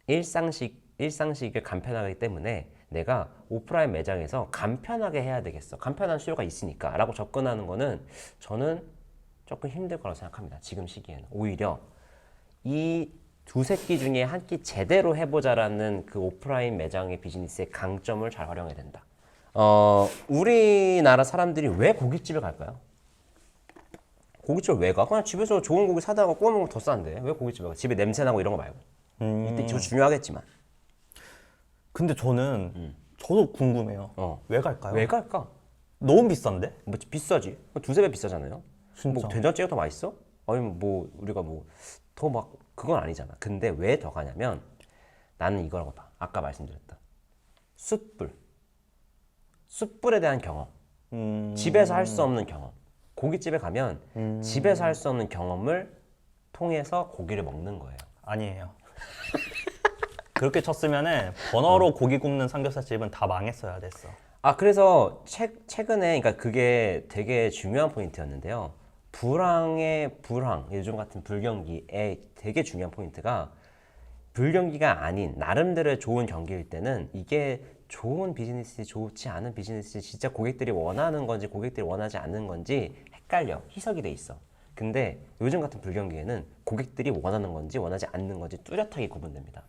일상식을 간편하기 때문에 내가 오프라인 매장에서 간편하게 해야 되겠어. 간편한 수요가 있으니까 라고 접근하는 거는 저는 조금 힘들 거라고 생각합니다. 지금 시기에는. 오히려 이 두세 끼 중에 한 끼 제대로 해보자라는 그 오프라인 매장의 비즈니스의 강점을 잘 활용해야 된다. 우리나라 사람들이 왜 고깃집에 갈까요? 고깃집을 왜 가? 그냥 집에서 좋은 고기 사다가 구워 먹으면 더 싼데 왜 고깃집에 가? 집에 냄새 나고 이런 거 말고. 이때 저 중요하겠지만. 근데 저도 궁금해요. 왜 갈까요? 왜 갈까? 너무 비싼데? 뭐 비싸지. 두세 배 비싸잖아요. 진짜. 뭐 된장찌개가 더 맛있어? 아니면 뭐 우리가 뭐 더 막 그건 아니잖아. 근데 왜 더 가냐면 나는 이거라고 봐. 아까 말씀드렸던 숯불에 대한 경험. 집에서 할 수 없는 경험. 고깃집에 가면 집에서 할 수 없는 경험을 통해서 고기를 먹는 거예요. 아니에요. 그렇게 쳤으면은 번화로 고기 굽는 삼겹살집은 다 망했어야 됐어. 그래서 최근에 그러니까 그게 되게 중요한 포인트였는데요. 불황의 불황, 요즘 같은 불경기에 되게 중요한 포인트가 불경기가 아닌 나름대로의 좋은 경기일 때는 이게 좋은 비즈니스, 좋지 않은 비즈니스, 진짜 고객들이 원하는 건지 고객들이 원하지 않는 건지 헷갈려. 희석이 돼 있어. 근데 요즘 같은 불경기에는 고객들이 원하는 건지 원하지 않는 건지 뚜렷하게 구분됩니다.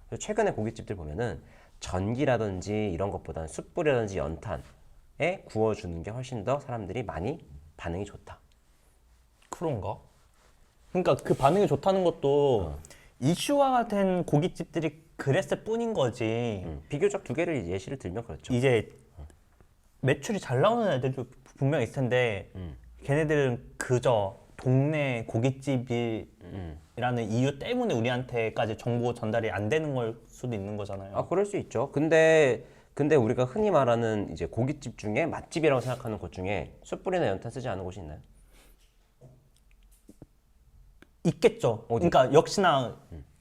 그래서 최근에 고깃집들 보면은 전기라든지 이런 것보다는 숯불이라든지 연탄에 구워주는 게 훨씬 더 사람들이 많이 반응이 좋다. 그런가? 그러니까 그 반응이 좋다는 것도 이슈화가 된 고깃집들이 그랬을 뿐인 거지. 비교적 두 개를 예시를 들면 그렇죠. 이제 매출이 잘 나오는 애들도 분명 있을 텐데 걔네들은 그저 동네 고깃집이라는 이유 때문에 우리한테까지 정보 전달이 안 되는 걸 수도 있는 거잖아요. 그럴 수 있죠. 근데 우리가 흔히 말하는 이제 고깃집 중에 맛집이라고 생각하는 곳 중에 숯불이나 연탄 쓰지 않은 곳이 있나요? 있겠죠. 어디? 그러니까 역시나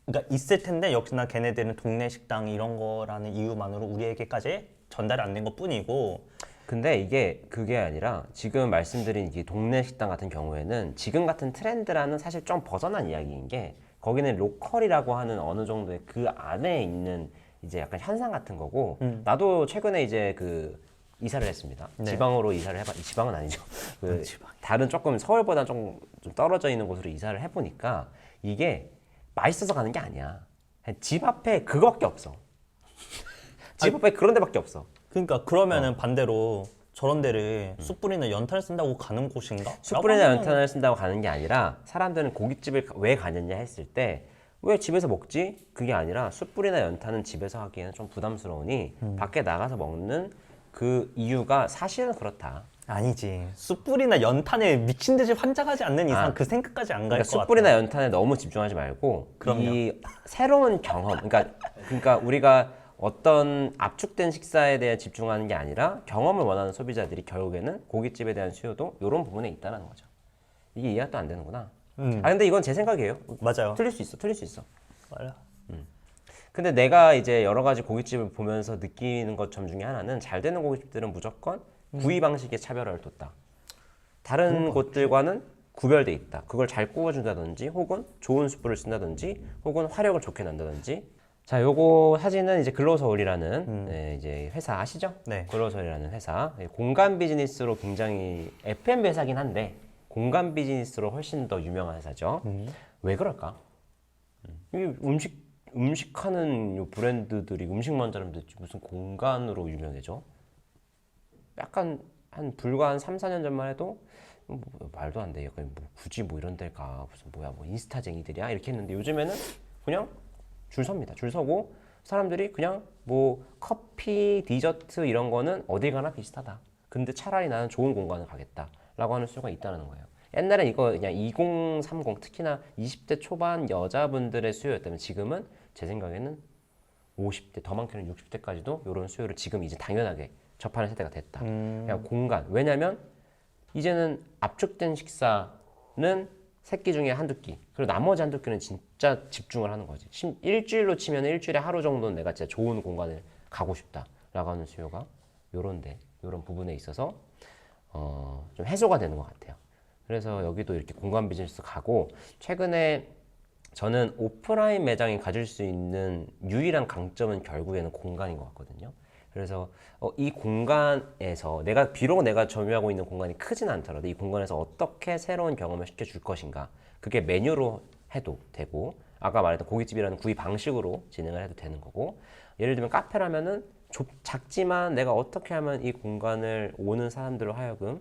그러니까 있을 텐데 역시나 걔네들은 동네 식당 이런 거라는 이유만으로 우리에게까지 전달이 안 된 것뿐이고. 근데 이게 그게 아니라 지금 말씀드린 이 동네 식당 같은 경우에는 지금 같은 트렌드라는 사실 좀 벗어난 이야기인 게 거기는 로컬이라고 하는 어느 정도의 그 안에 있는 이제 약간 현상 같은 거고 나도 최근에 이제 그 이사를 했습니다. 네. 지방으로 이사를 지방은 아니죠. 다른 조금 서울보다 좀 떨어져 있는 곳으로 이사를 해보니까 이게 맛있어서 가는 게 아니야. 집 앞에 그거밖에 없어. 집 앞에 그런 데밖에 없어. 그러니까 그러면은 반대로 저런 데를 숯불이나 연탄을 쓴다고 가는 곳인가? 숯불이나 연탄을 쓴다고 가는 게 아니라 사람들은 고깃집을 왜 가느냐 했을 때 왜 집에서 먹지? 그게 아니라 숯불이나 연탄은 집에서 하기에는 좀 부담스러우니 밖에 나가서 먹는 그 이유가 사실은 그렇다. 아니지. 숯불이나 연탄에 미친 듯이 환장하지 않는 이상 그 생각까지 안 갈 것 같아. 숯불이나 연탄에 너무 집중하지 말고 그럼요. 이 새로운 경험, 그러니까 우리가 어떤 압축된 식사에 대해 집중하는 게 아니라 경험을 원하는 소비자들이 결국에는 고깃집에 대한 수요도 이런 부분에 있다는 거죠. 이게 이해가 또 안 되는구나. 근데 이건 제 생각이에요. 맞아요. 틀릴 수 있어. 맞아. 근데 내가 이제 여러 가지 고깃집을 보면서 느끼는 것 점 중에 하나는 잘 되는 고깃집들은 무조건 구이 방식의 차별화를 뒀다. 다른 곳들과는 구별돼 있다. 그걸 잘 구워준다든지 혹은 좋은 숯불을 쓴다든지 혹은 화력을 좋게 낸다든지. 자, 요거 사진은 이제 글로서울이라는 네, 이제 회사 아시죠? 네. 글로서울이라는 회사. 공간 비즈니스로 굉장히 F&B 회사긴 한데 공간 비즈니스로 훨씬 더 유명한 회사죠. 왜 그럴까? 이 음식하는 요 브랜드들이 음식만 잘하면 됐지 무슨 공간으로 유명해져? 약간 불과 한 3, 4년 전만 해도 말도 안 돼. 약간 뭐 굳이 뭐 이런 데를 가. 무슨 뭐야 뭐 인스타쟁이들이야 이렇게 했는데 요즘에는 그냥 줄 섭니다. 줄 서고 사람들이 그냥 뭐 커피, 디저트 이런 거는 어딜 가나 비슷하다. 근데 차라리 나는 좋은 공간을 가겠다라고 하는 수요가 있다는 거예요. 옛날엔 이거 그냥 2030 특히나 20대 초반 여자분들의 수요였다면 지금은 제 생각에는 50대 더 많게는 60대까지도 이런 수요를 지금 이제 당연하게 접하는 세대가 됐다. 그냥 공간. 왜냐면 이제는 압축된 식사는 세 끼 중에 한두 끼. 그리고 나머지 한두 끼는 진짜 집중을 하는 거지. 일주일로 치면 일주일에 하루 정도는 내가 진짜 좋은 공간을 가고 싶다라고 하는 수요가 요런데, 요런 부분에 있어서 좀 해소가 되는 것 같아요. 그래서 여기도 이렇게 공간 비즈니스 가고 최근에 저는 오프라인 매장이 가질 수 있는 유일한 강점은 결국에는 공간인 것 같거든요. 그래서 이 공간에서 비록 내가 점유하고 있는 공간이 크진 않더라도 이 공간에서 어떻게 새로운 경험을 시켜줄 것인가. 그게 메뉴로 해도 되고 아까 말했던 고깃집이라는 구이 방식으로 진행을 해도 되는 거고 예를 들면 카페라면은 작지만 내가 어떻게 하면 이 공간을 오는 사람들로 하여금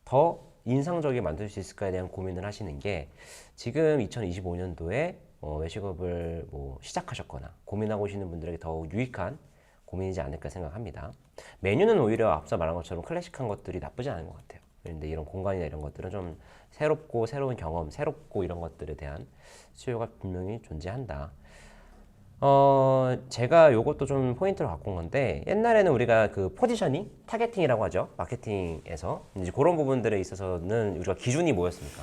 더 인상적이게 만들 수 있을까에 대한 고민을 하시는 게 지금 2025년도에 외식업을 뭐 시작하셨거나 고민하고 계시는 분들에게 더욱 유익한 고민이지 않을까 생각합니다. 메뉴는 오히려 앞서 말한 것처럼 클래식한 것들이 나쁘지 않은 것 같아요. 그런데 이런 공간이나 이런 것들은 좀 새롭고 새로운 경험, 새롭고 이런 것들에 대한 수요가 분명히 존재한다. 제가 요것도 좀 포인트로 갖고 온 건데 옛날에는 우리가 그 포지셔닝, 타겟팅이라고 하죠. 마케팅에서 이제 그런 부분들에 있어서는 우리가 기준이 뭐였습니까?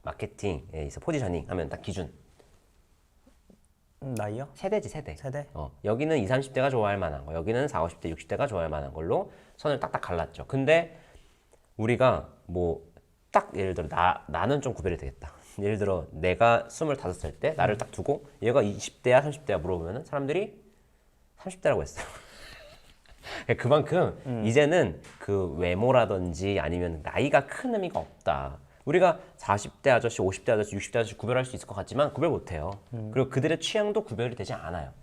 마케팅에 있어 포지셔닝 하면 딱 기준. 나이요? 세대지 세대. 세대? 여기는 20, 30대가 좋아할 만한 거, 여기는 40, 50대, 60대가 좋아할 만한 걸로 선을 딱딱 갈랐죠. 근데 우리가 뭐 딱 예를 들어 나는 좀 구별이 되겠다. 예를 들어 내가 25살 때 나를 딱 두고 얘가 20대야 30대야 물어보면 사람들이 30대라고 했어요. 그만큼 이제는 그 외모라든지 아니면 나이가 큰 의미가 없다. 우리가 40대 아저씨, 50대 아저씨, 60대 아저씨 구별할 수 있을 것 같지만 구별 못해요. 그리고 그들의 취향도 구별이 되지 않아요.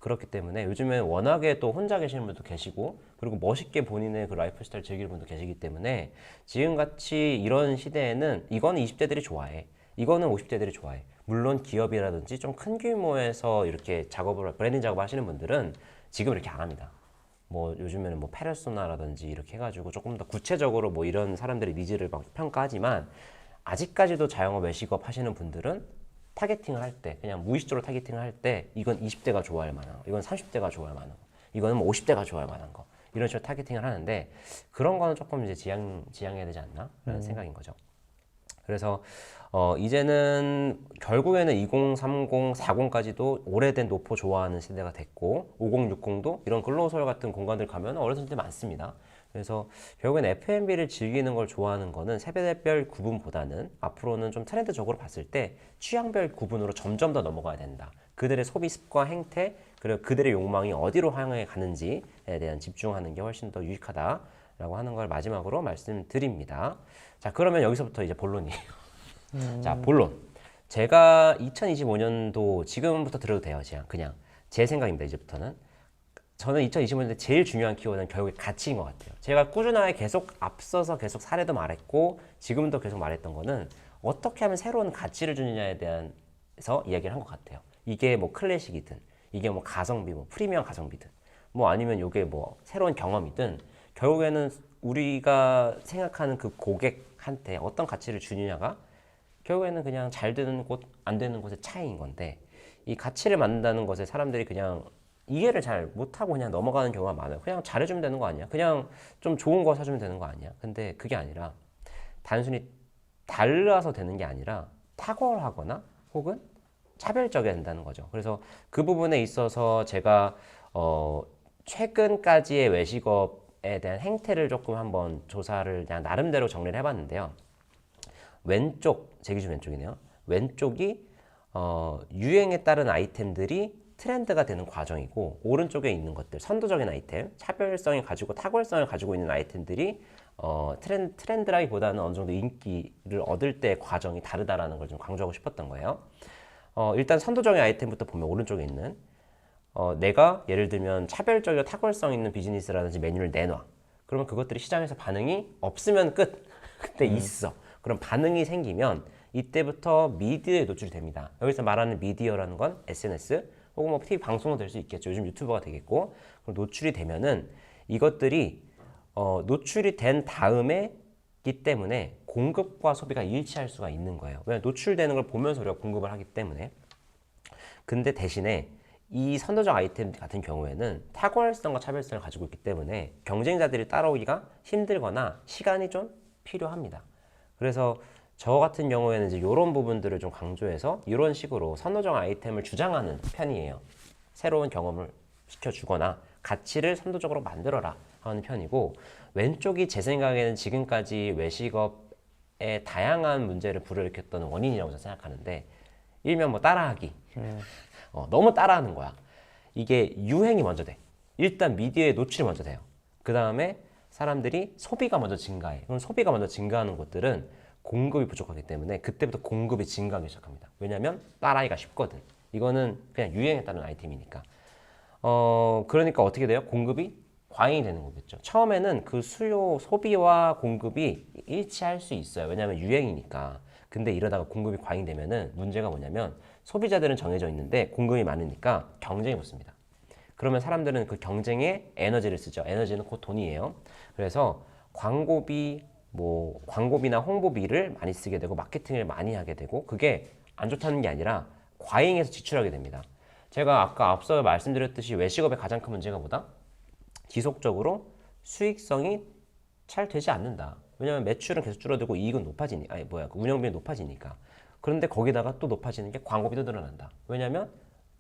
그렇기 때문에 요즘에 워낙에 또 혼자 계시는 분도 계시고 그리고 멋있게 본인의 그 라이프 스타일 즐기는 분도 계시기 때문에 지금같이 이런 시대에는 이거는 20대들이 좋아해. 이거는 50대들이 좋아해. 물론 기업이라든지 좀 큰 규모에서 이렇게 브랜딩 작업을 하시는 분들은 지금 이렇게 안 합니다. 뭐 요즘에는 뭐 페르소나라든지 이렇게 해가지고 조금 더 구체적으로 뭐 이런 사람들의 니즈를 막 평가하지만 아직까지도 자영업 외식업 하시는 분들은 타겟팅을 할 때 그냥 무의식적으로 타겟팅을 할 때 이건 20대가 좋아할 만한 거, 이건 30대가 좋아할 만한 거, 이거는 뭐 50대가 좋아할 만한 거 이런 식으로 타겟팅을 하는데 그런 거는 조금 이제 지양해야 되지 않나 라는 생각인 거죠. 그래서 이제는 결국에는 2030, 40까지도 오래된 노포 좋아하는 세대가 됐고 50, 60도 이런 근로소설 같은 공간들 가면 어르신들 많습니다. 그래서 결국엔 F&B를 즐기는 걸 좋아하는 거는 세대별 구분보다는 앞으로는 좀 트렌드적으로 봤을 때 취향별 구분으로 점점 더 넘어가야 된다. 그들의 소비 습관, 행태, 그리고 그들의 욕망이 어디로 향해 가는지에 대한 집중하는 게 훨씬 더 유익하다라고 하는 걸 마지막으로 말씀드립니다. 자, 그러면 여기서부터 이제 본론이에요. 자, 본론. 제가 2025년도 지금부터 들어도 돼요. 그냥 제 생각입니다. 이제부터는. 저는 2025년에 제일 중요한 키워드는 결국에 가치인 것 같아요. 제가 꾸준하게 계속 앞서서 계속 사례도 말했고 지금도 계속 말했던 거는 어떻게 하면 새로운 가치를 주느냐에 대해서 이야기를 한 것 같아요. 이게 뭐 클래식이든 이게 뭐 가성비, 뭐 프리미엄 가성비든 뭐 아니면 이게 뭐 새로운 경험이든 결국에는 우리가 생각하는 그 고객한테 어떤 가치를 주느냐가 결국에는 그냥 잘 되는 곳, 안 되는 곳의 차이인 건데 이 가치를 만든다는 것에 사람들이 그냥 이해를 잘 못하고 그냥 넘어가는 경우가 많아요. 그냥 잘해주면 되는 거 아니야? 그냥 좀 좋은 거 사주면 되는 거 아니야? 근데 그게 아니라 단순히 달라서 되는 게 아니라 탁월하거나 혹은 차별적이어야 된다는 거죠. 그래서 그 부분에 있어서 제가 최근까지의 외식업에 대한 행태를 조금 한번 조사를 그냥 나름대로 정리를 해봤는데요. 왼쪽, 제 기준 왼쪽이네요. 왼쪽이 유행에 따른 아이템들이 트렌드가 되는 과정이고 오른쪽에 있는 것들, 선도적인 아이템, 차별성을 가지고 탁월성을 가지고 있는 아이템들이 트렌드라기보다는 어느 정도 인기를 얻을 때 과정이 다르다라는 걸 좀 강조하고 싶었던 거예요. 일단 선도적인 아이템부터 보면 오른쪽에 있는 내가 예를 들면 차별적이고 탁월성 있는 비즈니스라든지 메뉴를 내놔. 그러면 그것들이 시장에서 반응이 없으면 끝. 근데 있어. 그럼 반응이 생기면 이때부터 미디어에 노출이 됩니다. 여기서 말하는 미디어라는 건 SNS 혹은 뭐 TV 방송도 될 수 있겠죠. 요즘 유튜버가 되겠고. 그럼 노출이 되면은 이것들이 노출이 된 다음에기 때문에 공급과 소비가 일치할 수가 있는 거예요. 왜냐하면 노출되는 걸 보면서 우리가 공급을 하기 때문에. 근데 대신에 이 선도적 아이템 같은 경우에는 탁월성과 차별성을 가지고 있기 때문에 경쟁자들이 따라오기가 힘들거나 시간이 좀 필요합니다. 그래서 저 같은 경우에는 이제 이런 부분들을 좀 강조해서 이런 식으로 선도적 아이템을 주장하는 편이에요. 새로운 경험을 시켜주거나 가치를 선도적으로 만들어라 하는 편이고, 왼쪽이 제 생각에는 지금까지 외식업의 다양한 문제를 불러일으켰던 원인이라고 저는 생각하는데, 일명 뭐 따라하기. 너무 따라하는 거야. 이게 유행이 먼저 돼. 일단 미디어에 노출이 먼저 돼요. 그 다음에 사람들이 소비가 먼저 증가해. 그럼 소비가 먼저 증가하는 곳들은 공급이 부족하기 때문에 그때부터 공급이 증가하기 시작합니다. 왜냐하면 따라하기가 쉽거든. 이거는 그냥 유행에 따른 아이템이니까. 그러니까 어떻게 돼요? 공급이 과잉이 되는 거겠죠. 처음에는 그 수요, 소비와 공급이 일치할 수 있어요. 왜냐하면 유행이니까. 근데 이러다가 공급이 과잉되면은 문제가 뭐냐면 소비자들은 정해져 있는데 공급이 많으니까 경쟁이 붙습니다. 그러면 사람들은 그 경쟁에 에너지를 쓰죠. 에너지는 곧 돈이에요. 그래서 광고비나 홍보비를 많이 쓰게 되고 마케팅을 많이 하게 되고, 그게 안 좋다는 게 아니라 과잉해서 지출하게 됩니다. 제가 아까 앞서 말씀드렸듯이 외식업의 가장 큰 문제가 뭐다? 지속적으로 수익성이 잘 되지 않는다. 왜냐하면 매출은 계속 줄어들고 이익은 운영비는 높아지니까. 그런데 거기다가 또 높아지는 게 광고비도 늘어난다. 왜냐하면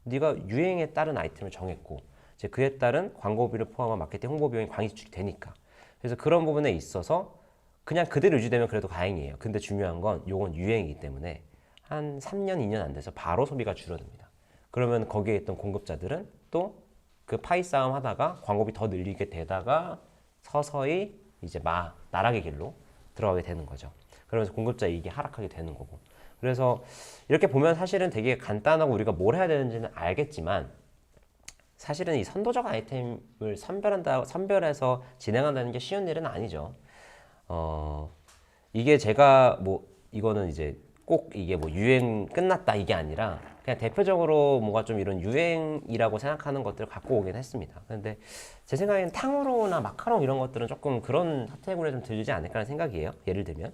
네가 유행에 따른 아이템을 정했고 이제 그에 따른 광고비를 포함한 마케팅 홍보 비용이 광이 지출이 되니까. 그래서 그런 부분에 있어서 그냥 그대로 유지되면 그래도 다행이에요. 근데 중요한 건 요건 유행이기 때문에 한 3년, 2년 안 돼서 바로 소비가 줄어듭니다. 그러면 거기에 있던 공급자들은 또 그 파이 싸움 하다가 광고비 더 늘리게 되다가 서서히 이제 나락의 길로 들어가게 되는 거죠. 그러면서 공급자 이익이 하락하게 되는 거고. 그래서 이렇게 보면 사실은 되게 간단하고 우리가 뭘 해야 되는지는 알겠지만, 사실은 이 선도적 아이템을 선별해서 진행한다는 게 쉬운 일은 아니죠. 이게 제가 이거는 이제 꼭 이게 유행 끝났다 이게 아니라 그냥 대표적으로 뭔가 좀 이런 유행이라고 생각하는 것들을 갖고 오긴 했습니다. 근데 제 생각에는 탕후루나 마카롱 이런 것들은 조금 그런 카테고리에 좀 들지 않을까 하는 생각이에요. 예를 들면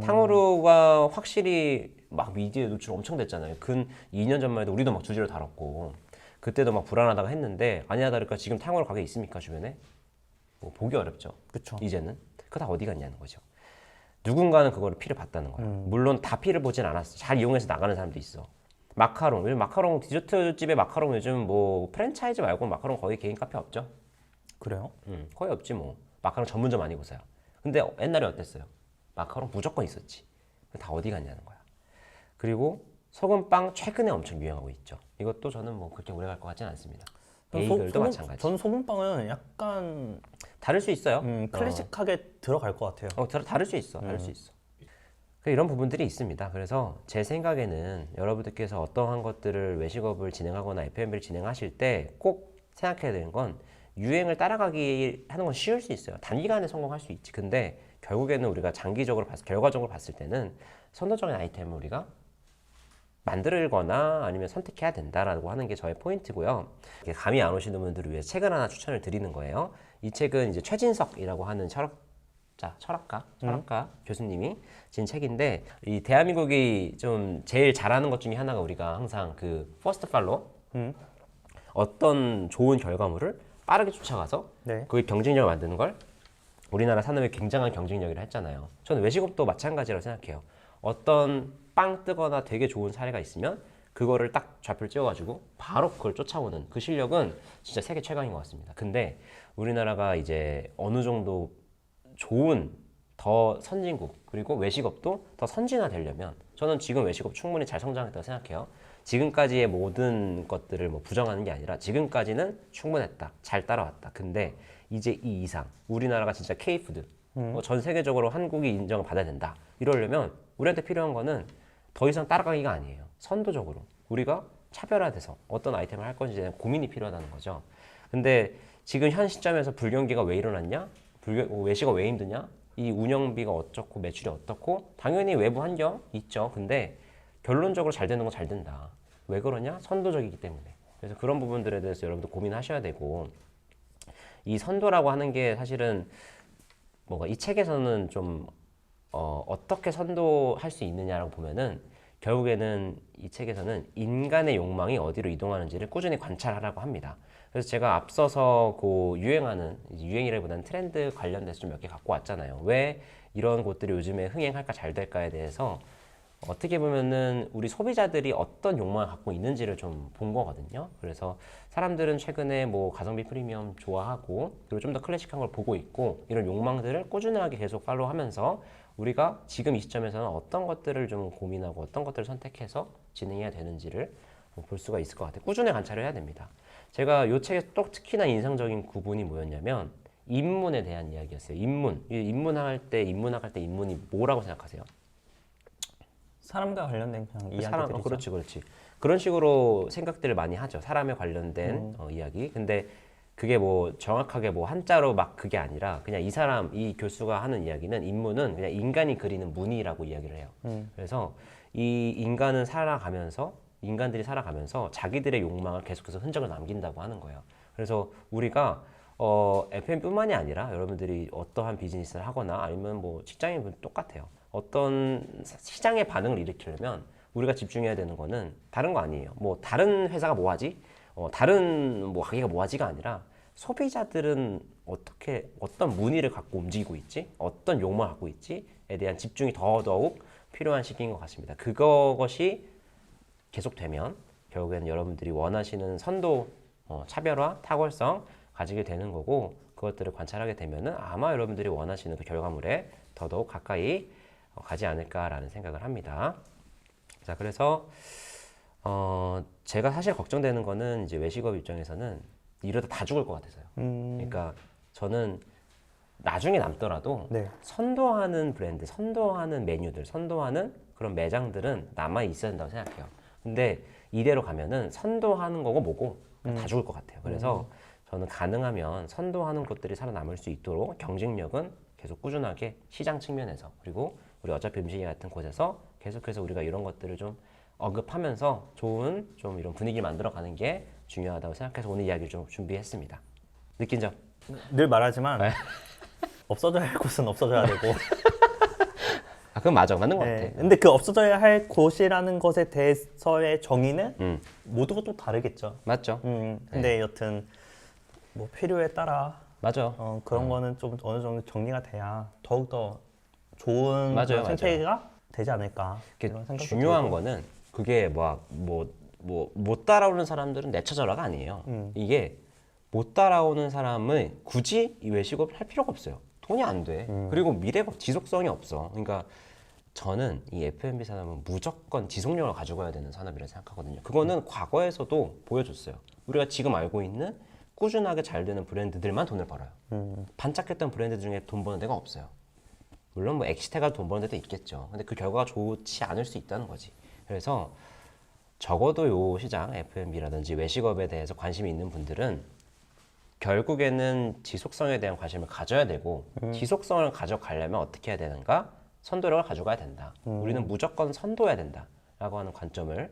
탕후루가 확실히 막 미디어에 노출 엄청 됐잖아요. 근 2년 전만 해도 우리도 막 주제로 다뤘고 그때도 막 불안하다가 했는데, 아니나 다를까 지금 탕후루 가게 있습니까 주변에? 보기 어렵죠. 그쵸. 이제는 그거 다 어디 갔냐는 거죠. 누군가는 그거를 피를 봤다는 거야. 물론 다 피를 보진 않았어. 잘 이용해서 나가는 사람도 있어. 마카롱 디저트 집에 마카롱 요즘 프랜차이즈 말고 마카롱 거의 개인 카페 없죠? 그래요? 거의 없지 뭐. 마카롱 전문점 아니고서야. 근데 옛날에 어땠어요? 마카롱 무조건 있었지. 다 어디 갔냐는 거야. 그리고 소금빵 최근에 엄청 유행하고 있죠. 이것도 저는 그렇게 오래 갈 것 같지는 않습니다. 베이글도 마찬가지. 전 소금빵은 약간 다를 수 있어요. 클래식하게 들어갈 것 같아요. 다를 수 있어. 다를 수 있어. 이런 부분들이 있습니다. 그래서 제 생각에는 여러분들께서 어떠한 것들을 외식업을 진행하거나 F&B를 진행하실 때 꼭 생각해야 되는 건, 유행을 따라가기 하는 건 쉬울 수 있어요. 단기간에 성공할 수 있지. 근데 결국에는 우리가 결과적으로 봤을 때는 선도적인 아이템을 우리가 만들거나 아니면 선택해야 된다라고 하는 게 저의 포인트고요. 감이 안 오시는 분들을 위해 책을 하나 추천을 드리는 거예요. 이 책은 이제 최진석이라고 하는 철학가 교수님이 진 책인데, 이 대한민국이 좀 제일 잘하는 것 중에 하나가 우리가 항상 그 퍼스트 팔로, 어떤 좋은 결과물을 빠르게 쫓아가서 네. 그게 경쟁력을 만드는 걸 우리나라 산업의 굉장한 경쟁력이라 했잖아요. 저는 외식업도 마찬가지라고 생각해요. 어떤 빵 뜨거나 되게 좋은 사례가 있으면 그거를 딱 좌표를 찍어가지고 바로 그걸 쫓아오는 그 실력은 진짜 세계 최강인 것 같습니다. 근데 우리나라가 이제 어느 정도 좋은 더 선진국, 그리고 외식업도 더 선진화되려면, 저는 지금 외식업 충분히 잘 성장했다고 생각해요. 지금까지의 모든 것들을 부정하는 게 아니라 지금까지는 충분했다, 잘 따라왔다. 근데 이제 이 이상 우리나라가 진짜 K푸드, 전 세계적으로 한국이 인정을 받아야 된다, 이러려면 우리한테 필요한 거는 더 이상 따라가기가 아니에요. 선도적으로 우리가 차별화돼서 어떤 아이템을 할 건지에 대한 고민이 필요하다는 거죠. 근데 지금 현 시점에서 불경기가 왜 일어났냐? 외식업 왜 힘드냐? 이 운영비가 어떻고 매출이 어떻고 당연히 외부 환경 있죠. 근데 결론적으로 잘 되는 건 잘 된다. 왜 그러냐? 선도적이기 때문에. 그래서 그런 부분들에 대해서 여러분들 고민하셔야 되고 이 선도라고 하는 게 사실은 뭔가 이 책에서는 좀 어떻게 선도할 수 있느냐라고 보면은 결국에는 이 책에서는 인간의 욕망이 어디로 이동하는지를 꾸준히 관찰하라고 합니다. 그래서 제가 앞서서 그 유행하는 유행이라기보다는 트렌드 관련돼서 좀 몇 개 갖고 왔잖아요. 왜 이런 곳들이 요즘에 흥행할까 잘 될까에 대해서 어떻게 보면은 우리 소비자들이 어떤 욕망을 갖고 있는지를 좀 본 거거든요. 그래서 사람들은 최근에 뭐 가성비 프리미엄 좋아하고 그리고 좀 더 클래식한 걸 보고 있고 이런 욕망들을 꾸준하게 계속 팔로우하면서 우리가 지금 이 시점에서는 어떤 것들을 좀 고민하고 어떤 것들을 선택해서 진행해야 되는지를 볼 수가 있을 것 같아요. 꾸준히 관찰을 해야 됩니다. 제가 이 책에서 또 특히나 인상적인 구분이 뭐였냐면 인문에 대한 이야기였어요. 인문. 인문학 때 인문이 뭐라고 생각하세요? 사람과 관련된 그냥 사람, 이야기들이죠. 그렇지, 그렇지. 그런 식으로 생각들을 많이 하죠. 사람에 관련된 이야기. 근데 그게 뭐 정확하게 뭐 한자로 막 그게 아니라 그냥 이 사람, 이 교수가 하는 이야기는 인문은 그냥 인간이 그리는 무늬라고 이야기를 해요. 그래서 이 인간들이 살아가면서 자기들의 욕망을 계속해서 흔적을 남긴다고 하는 거예요. 그래서 우리가 FM뿐만이 아니라 여러분들이 어떠한 비즈니스를 하거나 아니면 뭐 직장인분 똑같아요. 어떤 시장의 반응을 일으키려면 우리가 집중해야 되는 거는 다른 거 아니에요. 뭐 다른 회사가 뭐 하지? 다른 뭐 가게가 뭐 하지가 아니라 소비자들은 어떤 문의를 갖고 움직이고 있지? 어떤 욕망을 갖고 있지?에 대한 집중이 더더욱 필요한 시기인 것 같습니다. 그것이 계속되면 결국에는 여러분들이 원하시는 선도, 차별화, 탁월성 가지게 되는 거고 그것들을 관찰하게 되면은 아마 여러분들이 원하시는 그 결과물에 더더욱 가까이 가지 않을까라는 생각을 합니다. 자, 그래서 제가 사실 걱정되는 거는 이제 외식업 입장에서는 이러다 다 죽을 것 같아서요. 그러니까 저는 나중에 남더라도 네. 선도하는 브랜드, 선도하는 메뉴들, 선도하는 그런 매장들은 남아 있어야 된다고 생각해요. 근데 이대로 가면은 선도하는 거고 뭐고 다 죽을 것 같아요. 그래서 저는 가능하면 선도하는 것들이 살아남을 수 있도록 경쟁력은 계속 꾸준하게 시장 측면에서 그리고 우리 어차피 음식이 같은 곳에서 계속해서 우리가 이런 것들을 좀 언급하면서 좋은 좀 이런 분위기를 만들어가는 게 중요하다고 생각해서 오늘 이야기를 좀 준비했습니다. 느낀 점? 늘 말하지만 네. 없어져야 할 곳은 없어져야 되고 그건 맞는 것 네. 같아. 근데 그 없어져야 할 곳이라는 것에 대해서의 정의는 모두가 또 다르겠죠. 맞죠? 근데 여튼 뭐 필요에 따라 맞아. 그런 거는 좀 어느 정도 정리가 돼야 더욱더 좋은 맞아요, 그런 생태계가 되지 않을까 이런 생각도 중요한 들고. 거는 그게 못 따라오는 사람들은 내쳐져라가 아니에요. 이게 못 따라오는 사람은 굳이 이 외식업을 할 필요가 없어요. 돈이 안 돼. 그리고 미래가 지속성이 없어. 그러니까 저는 이 F&B 산업은 무조건 지속력을 가져가야 되는 산업이라고 생각하거든요. 그거는 과거에서도 보여줬어요. 우리가 지금 알고 있는 꾸준하게 잘 되는 브랜드들만 돈을 벌어요. 반짝했던 브랜드 중에 돈 버는 데가 없어요. 물론 뭐 엑시테가 돈 버는 데도 있겠죠. 근데 그 결과가 좋지 않을 수 있다는 거지. 그래서 적어도 요 시장 F&B라든지 외식업에 대해서 관심이 있는 분들은 결국에는 지속성에 대한 관심을 가져야 되고 지속성을 가져가려면 어떻게 해야 되는가? 선도력을 가져가야 된다. 우리는 무조건 선도해야 된다. 라고 하는 관점을